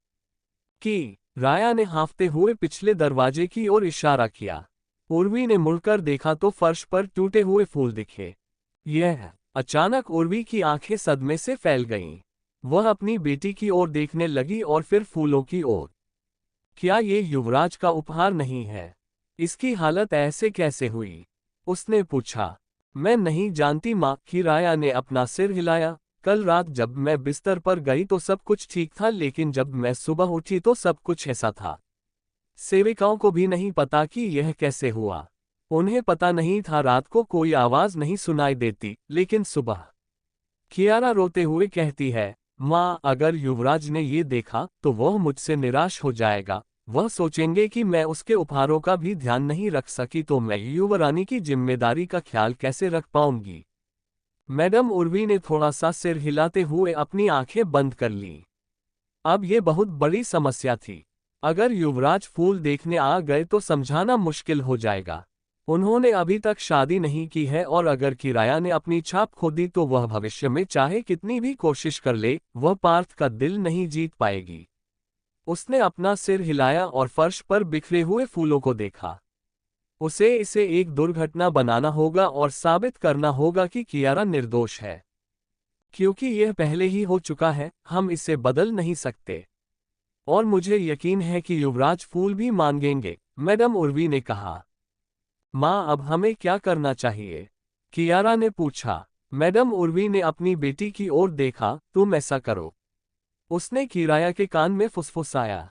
कि राया ने हाँफते हुए पिछले दरवाजे की ओर इशारा किया। उर्वी ने मुड़कर देखा तो फर्श पर टूटे हुए फूल दिखे। यह अचानक उर्वी की आंखें सदमे से फैल गईं। वह अपनी बेटी की ओर देखने लगी और फिर फूलों की ओर। क्या ये युवराज का उपहार नहीं है? इसकी हालत ऐसे कैसे हुई? उसने पूछा। मैं नहीं जानती माँ, किराया ने अपना सिर हिलाया। कल रात जब मैं बिस्तर पर गई तो सब कुछ ठीक था, लेकिन जब मैं सुबह उठी तो सब कुछ ऐसा था। सेविकाओं को भी नहीं पता कि यह कैसे हुआ। उन्हें पता नहीं था, रात को कोई आवाज नहीं सुनाई देती, लेकिन सुबह। कियारा रोते हुए कहती है, माँ, अगर युवराज ने ये देखा तो वह मुझसे निराश हो जाएगा। वह सोचेंगे कि मैं उसके उपहारों का भी ध्यान नहीं रख सकी, तो मैं युवरानी की जिम्मेदारी का ख्याल कैसे रख पाऊंगी। मैडम उर्वी ने थोड़ा सा सिर हिलाते हुए अपनी आंखें बंद कर लीं। अब ये बहुत बड़ी समस्या थी। अगर युवराज फूल देखने आ गए तो समझाना मुश्किल हो जाएगा। उन्होंने अभी तक शादी नहीं की है और अगर किराया ने अपनी छाप खो दी तो वह भविष्य में चाहे कितनी भी कोशिश कर ले, वह पार्थ का दिल नहीं जीत पाएगी। उसने अपना सिर हिलाया और फर्श पर बिखरे हुए फूलों को देखा। उसे इसे एक दुर्घटना बनाना होगा और साबित करना होगा कि कियारा निर्दोष है। क्योंकि यह पहले ही हो चुका है, हम इसे बदल नहीं सकते। और मुझे यकीन है कि युवराज फूल भी मांगेंगे, मैडम उर्वी ने कहा। माँ, अब हमें क्या करना चाहिए? कियारा ने पूछा। मैडम उर्वी ने अपनी बेटी की ओर देखा। तुम ऐसा करो। उसने किराया के कान में फुसफुसाया।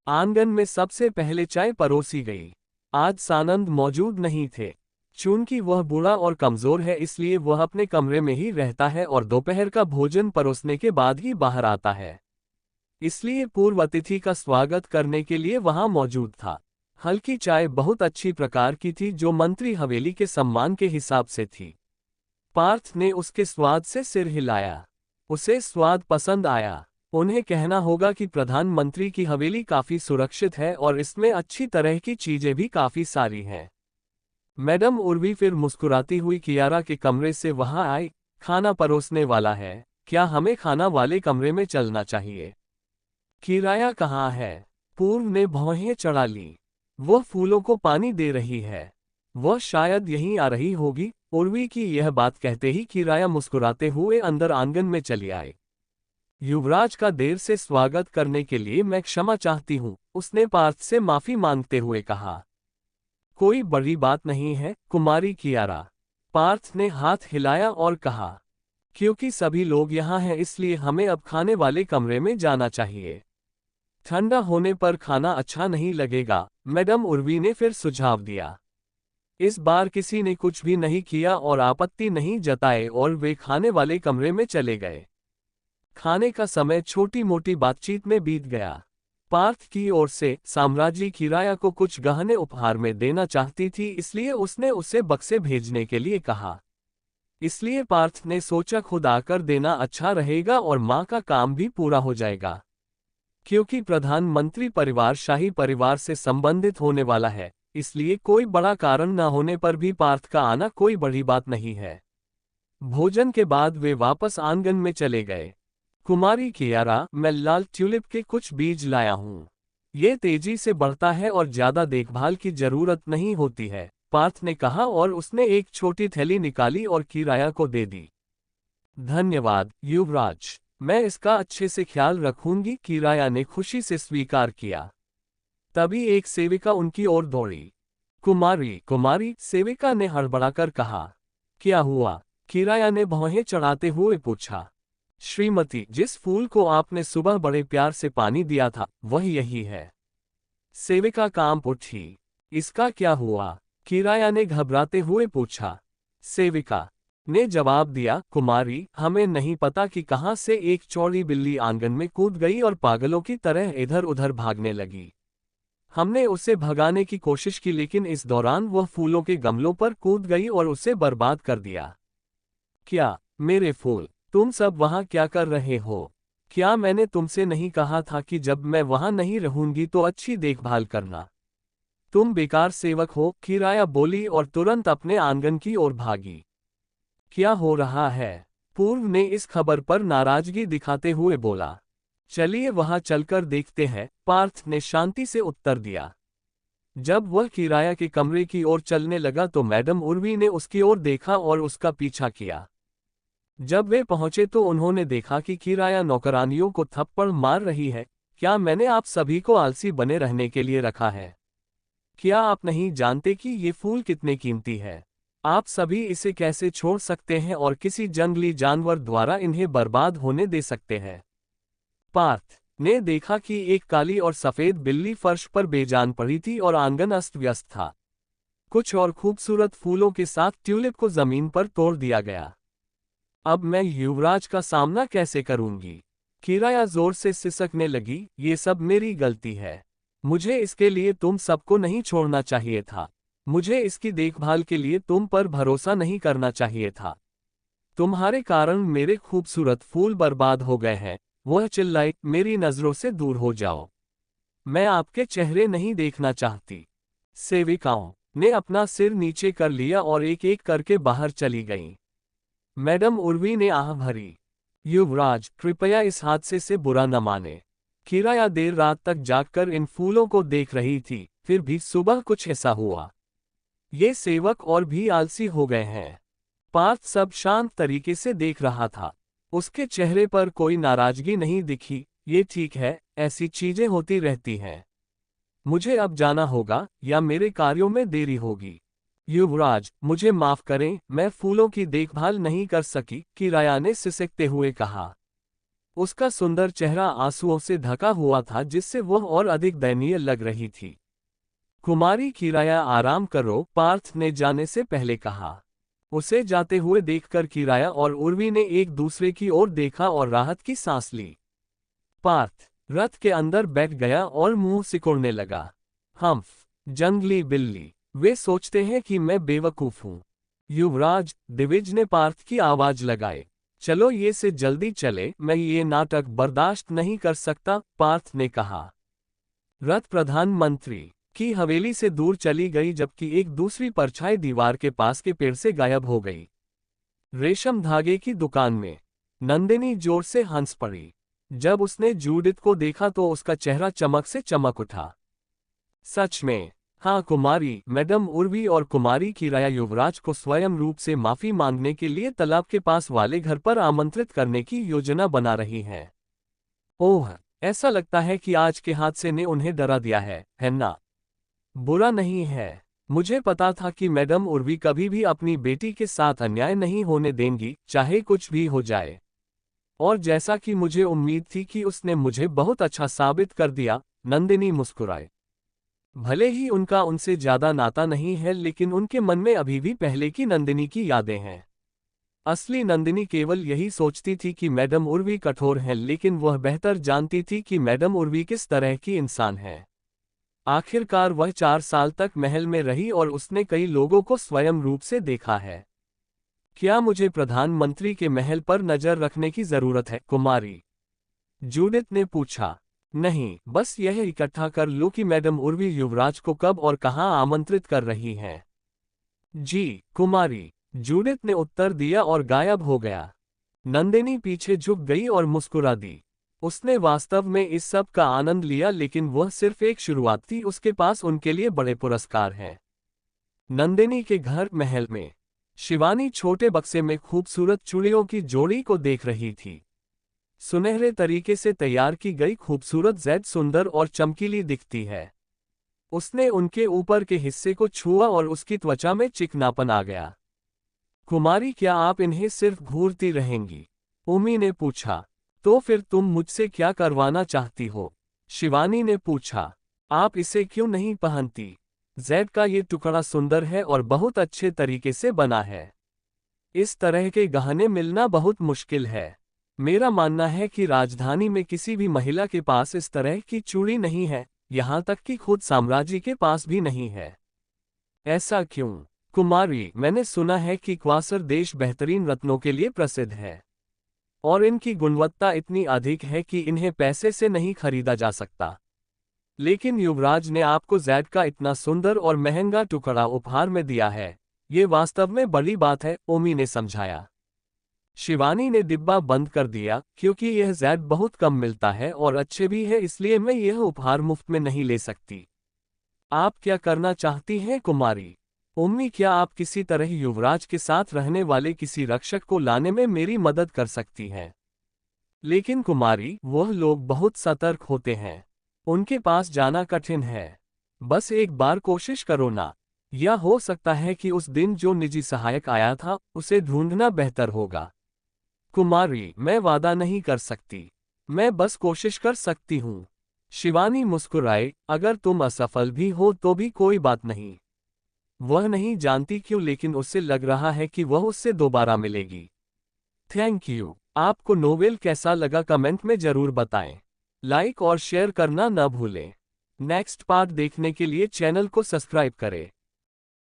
आंगन में सबसे पहले चाय परोसी गई। आज सानंद मौजूद नहीं थे। चूंकि वह बूढ़ा और कमजोर है, इसलिए वह अपने कमरे में ही रहता है और दोपहर का भोजन परोसने के बाद ही बाहर आता है। इसलिए पूर्व अतिथि का स्वागत करने के लिए वहां मौजूद था। हल्की चाय बहुत अच्छी प्रकार की थी, जो मंत्री हवेली के सम्मान के हिसाब से थी। पार्थ ने उसके स्वाद से सिर हिलाया। उसे स्वाद पसंद आया। उन्हें कहना होगा कि प्रधानमंत्री की हवेली काफी सुरक्षित है और इसमें अच्छी तरह की चीजें भी काफी सारी हैं। मैडम उर्वी फिर मुस्कुराती हुई कियारा के कमरे से वहां आई। खाना परोसने वाला है, क्या हमें खाना वाले कमरे में चलना चाहिए? किराया कहाँ है? पूर्व ने भौहें चढ़ा ली। वह फूलों को पानी दे रही है। वह शायद यहीं आ रही होगी। उर्वी की यह बात कहते ही किराया मुस्कुराते हुए अंदर आंगन में चली आई। युवराज का देर से स्वागत करने के लिए मैं क्षमा चाहती हूँ, उसने पार्थ से माफी मांगते हुए कहा। कोई बड़ी बात नहीं है, कुमारी कियारा। पार्थ ने हाथ हिलाया और कहा। क्योंकि सभी लोग यहाँ हैं, इसलिए हमें अब खाने वाले कमरे में जाना चाहिए। ठंडा होने पर खाना अच्छा नहीं लगेगा, मैडम उर्वी ने फिर सुझाव दिया। इस बार किसी ने कुछ भी नहीं किया और आपत्ति नहीं जताए और वे खाने वाले कमरे में चले गए। खाने का समय छोटी मोटी बातचीत में बीत गया। पार्थ की ओर से साम्राज्य किराया को कुछ गहने उपहार में देना चाहती थी, इसलिए उसने उसे बक्से भेजने के लिए कहा। इसलिए पार्थ ने सोचा खुद आकर देना अच्छा रहेगा और माँ का काम भी पूरा हो जाएगा। क्योंकि प्रधानमंत्री परिवार शाही परिवार से संबंधित होने वाला है, इसलिए कोई बड़ा कारण न होने पर भी पार्थ का आना कोई बड़ी बात नहीं है। भोजन के बाद वे वापस आंगन में चले गए। कुमारी कियारा, मैं लाल ट्यूलिप के कुछ बीज लाया हूँ। ये तेजी से बढ़ता है और ज्यादा देखभाल की जरूरत नहीं होती है, पार्थ ने कहा और उसने एक छोटी थैली निकाली और किराया को दे दी। धन्यवाद युवराज, मैं इसका अच्छे से ख्याल रखूंगी, किराया ने खुशी से स्वीकार किया। तभी एक सेविका उनकी ओर दौड़ी। कुमारी, कुमारी, सेविका ने हड़बड़ाकर कहा। क्या हुआ? किराया ने भौहें चढ़ाते हुए पूछा। श्रीमती, जिस फूल को आपने सुबह बड़े प्यार से पानी दिया था, वह यही है। सेविका कांप उठी। इसका क्या हुआ? किराया ने घबराते हुए पूछा। सेविका ने जवाब दिया, कुमारी, हमें नहीं पता कि कहां से एक चौड़ी बिल्ली आंगन में कूद गई और पागलों की तरह इधर उधर भागने लगी। हमने उसे भगाने की कोशिश की लेकिन इस दौरान वह फूलों के गमलों पर कूद गई और उसे बर्बाद कर दिया। क्या, मेरे फूल, तुम सब वहां क्या कर रहे हो? क्या मैंने तुमसे नहीं कहा था कि जब मैं वहां नहीं रहूंगी तो अच्छी देखभाल करना? तुम बेकार सेवक हो, किराया बोली और तुरंत अपने आंगन की ओर भागी। क्या हो रहा है? पूर्व ने इस खबर पर नाराजगी दिखाते हुए बोला। चलिए वहां चलकर देखते हैं, पार्थ ने शांति से उत्तर दिया। जब वह किराया के कमरे की ओर चलने लगा तो मैडम उर्वी ने उसकी ओर देखा और उसका पीछा किया। जब वे पहुंचे तो उन्होंने देखा कि किराया नौकरानियों को थप्पड़ मार रही है। क्या मैंने आप सभी को आलसी बने रहने के लिए रखा है? क्या आप नहीं जानते कि ये फूल कितने कीमती है? आप सभी इसे कैसे छोड़ सकते हैं और किसी जंगली जानवर द्वारा इन्हें बर्बाद होने दे सकते हैं? पार्थ ने देखा कि एक काली और सफेद बिल्ली फर्श पर बेजान पड़ी थी और आंगन अस्त व्यस्त था। कुछ और खूबसूरत फूलों के साथ ट्यूलिप को जमीन पर तोड़ दिया गया। अब मैं युवराज का सामना कैसे करूंगी? किराया जोर से सिसकने लगी। ये सब मेरी गलती है। मुझे इसके लिए तुम सबको नहीं छोड़ना चाहिए था। मुझे इसकी देखभाल के लिए तुम पर भरोसा नहीं करना चाहिए था। तुम्हारे कारण मेरे खूबसूरत फूल बर्बाद हो गए हैं। वह चिल्लाई, मेरी नजरों से दूर हो जाओ। मैं आपके चेहरे नहीं देखना चाहती। सेविकाओं ने अपना सिर नीचे कर लिया और एक एक करके बाहर चली गईं। मैडम उर्वी ने आह भरी। युवराज, कृपया इस हादसे से बुरा न माने। किराया देर रात तक जागकर इन फूलों को देख रही थी, फिर भी सुबह कुछ ऐसा हुआ। ये सेवक और भी आलसी हो गए हैं। पार्थ सब शांत तरीके से देख रहा था। उसके चेहरे पर कोई नाराजगी नहीं दिखी। ये ठीक है, ऐसी चीजें होती रहती हैं। मुझे अब जाना होगा या मेरे कार्यों में देरी होगी। युवराज, मुझे माफ करें, मैं फूलों की देखभाल नहीं कर सकी, किराया ने सिसकते हुए कहा। उसका सुंदर चेहरा आंसुओं से ढका हुआ था जिससे वह और अधिक दयनीय लग रही थी। कुमारी किराया, आराम करो, पार्थ ने जाने से पहले कहा। उसे जाते हुए देखकर किराया और उर्वी ने एक दूसरे की ओर देखा और राहत की सांस ली। पार्थ रथ के अंदर बैठ गया और मुंह सिकोड़ने लगा। हम्फ, जंगली बिल्ली, वे सोचते हैं कि मैं बेवकूफ हूं। युवराज, दिविज ने पार्थ की आवाज लगाई। चलो ये से जल्दी चले, मैं ये नाटक बर्दाश्त नहीं कर सकता, पार्थ ने कहा। रथ प्रधानमंत्री की हवेली से दूर चली गई जबकि एक दूसरी परछाई दीवार के पास के पेड़ से गायब हो गई। रेशम धागे की दुकान में नंदिनी जोर से हंस पड़ी। जब उसने जूडिथ को देखा तो उसका चेहरा चमक से चमक उठा। सच में? हाँ कुमारी, मैडम उर्वी और कुमारी किराया युवराज को स्वयं रूप से माफी मांगने के लिए तालाब के पास वाले घर पर आमंत्रित करने की योजना बना रही हैं। ओह, ऐसा लगता है कि आज के हादसे ने उन्हें डरा दिया है ना? बुरा नहीं है। मुझे पता था कि मैडम उर्वी कभी भी अपनी बेटी के साथ अन्याय नहीं होने देंगी, चाहे कुछ भी हो जाए। और जैसा कि मुझे उम्मीद थी कि उसने मुझे बहुत अच्छा साबित कर दिया। नंदिनी मुस्कुराए। भले ही उनका उनसे ज्यादा नाता नहीं है लेकिन उनके मन में अभी भी पहले की नंदिनी की यादें हैं। असली नंदिनी केवल यही सोचती थी कि मैडम उर्वी कठोर हैं लेकिन वह बेहतर जानती थी कि मैडम उर्वी किस तरह की इंसान है। आखिरकार वह 4 साल तक महल में रही और उसने कई लोगों को स्वयं रूप से देखा है। क्या मुझे प्रधानमंत्री के महल पर नजर रखने की जरूरत है, कुमारी? जूडिथ ने पूछा। नहीं, बस यह इकट्ठा कर लो कि मैडम उर्वी युवराज को कब और कहां आमंत्रित कर रही हैं। जी, कुमारी, जूडिथ ने उत्तर दिया और गायब हो गया। नंदिनी पीछे झुक गई और मुस्कुरा दी। उसने वास्तव में इस सब का आनंद लिया लेकिन वह सिर्फ एक शुरुआत थी, उसके पास उनके लिए बड़े पुरस्कार हैं। नंदिनी के घर महल में शिवानी छोटे बक्से में खूबसूरत चूड़ियों की जोड़ी को देख रही थी। सुनहरे तरीके से तैयार की गई खूबसूरत ज़ेड सुंदर और चमकीली दिखती है। उसने उनके ऊपर के हिस्से को छुआ और उसकी त्वचा में चिकनापन आ गया। कुमारी, क्या आप इन्हें सिर्फ घूरती रहेंगी? उमी ने पूछा। तो फिर तुम मुझसे क्या करवाना चाहती हो? शिवानी ने पूछा। आप इसे क्यों नहीं पहनती? ज़ेड का ये टुकड़ा सुंदर है और बहुत अच्छे तरीके से बना है। इस तरह के गहने मिलना बहुत मुश्किल है। मेरा मानना है कि राजधानी में किसी भी महिला के पास इस तरह की चूड़ी नहीं है। यहाँ तक कि खुद साम्राज्य के पास भी नहीं है। ऐसा क्यों? कुमारी, मैंने सुना है कि क्वासर देश बेहतरीन रत्नों के लिए प्रसिद्ध है और इनकी गुणवत्ता इतनी अधिक है कि इन्हें पैसे से नहीं खरीदा जा सकता। लेकिन युवराज ने आपको जैड का इतना सुंदर और महंगा टुकड़ा उपहार में दिया है, ये वास्तव में बड़ी बात है, ओमी ने समझाया। शिवानी ने डिब्बा बंद कर दिया, क्योंकि यह जैड बहुत कम मिलता है और अच्छे भी है, इसलिए मैं यह उपहार मुफ्त में नहीं ले सकती। आप क्या करना चाहती हैं कुमारी? ओमी, क्या आप किसी तरह युवराज के साथ रहने वाले किसी रक्षक को लाने में मेरी मदद कर सकती हैं? लेकिन कुमारी, वह लोग बहुत सतर्क होते हैं। उनके पास जाना कठिन है। बस एक बार कोशिश करो ना। या हो सकता है कि उस दिन जो निजी सहायक आया था, उसे ढूंढना बेहतर होगा। कुमारी, मैं वादा नहीं कर सकती। मैं बस कोशिश कर सकती हूँ। शिवानी मुस्कुराई, अगर तुम असफल भी हो तो भी कोई बात नहीं। वह नहीं जानती क्यों, लेकिन उससे लग रहा है कि वह उससे दोबारा मिलेगी। Thank you. आपको नोवेल कैसा लगा कमेंट में जरूर बताएं। लाइक और शेयर करना न भूलें। नेक्स्ट पार्ट देखने के लिए चैनल को सब्सक्राइब करें।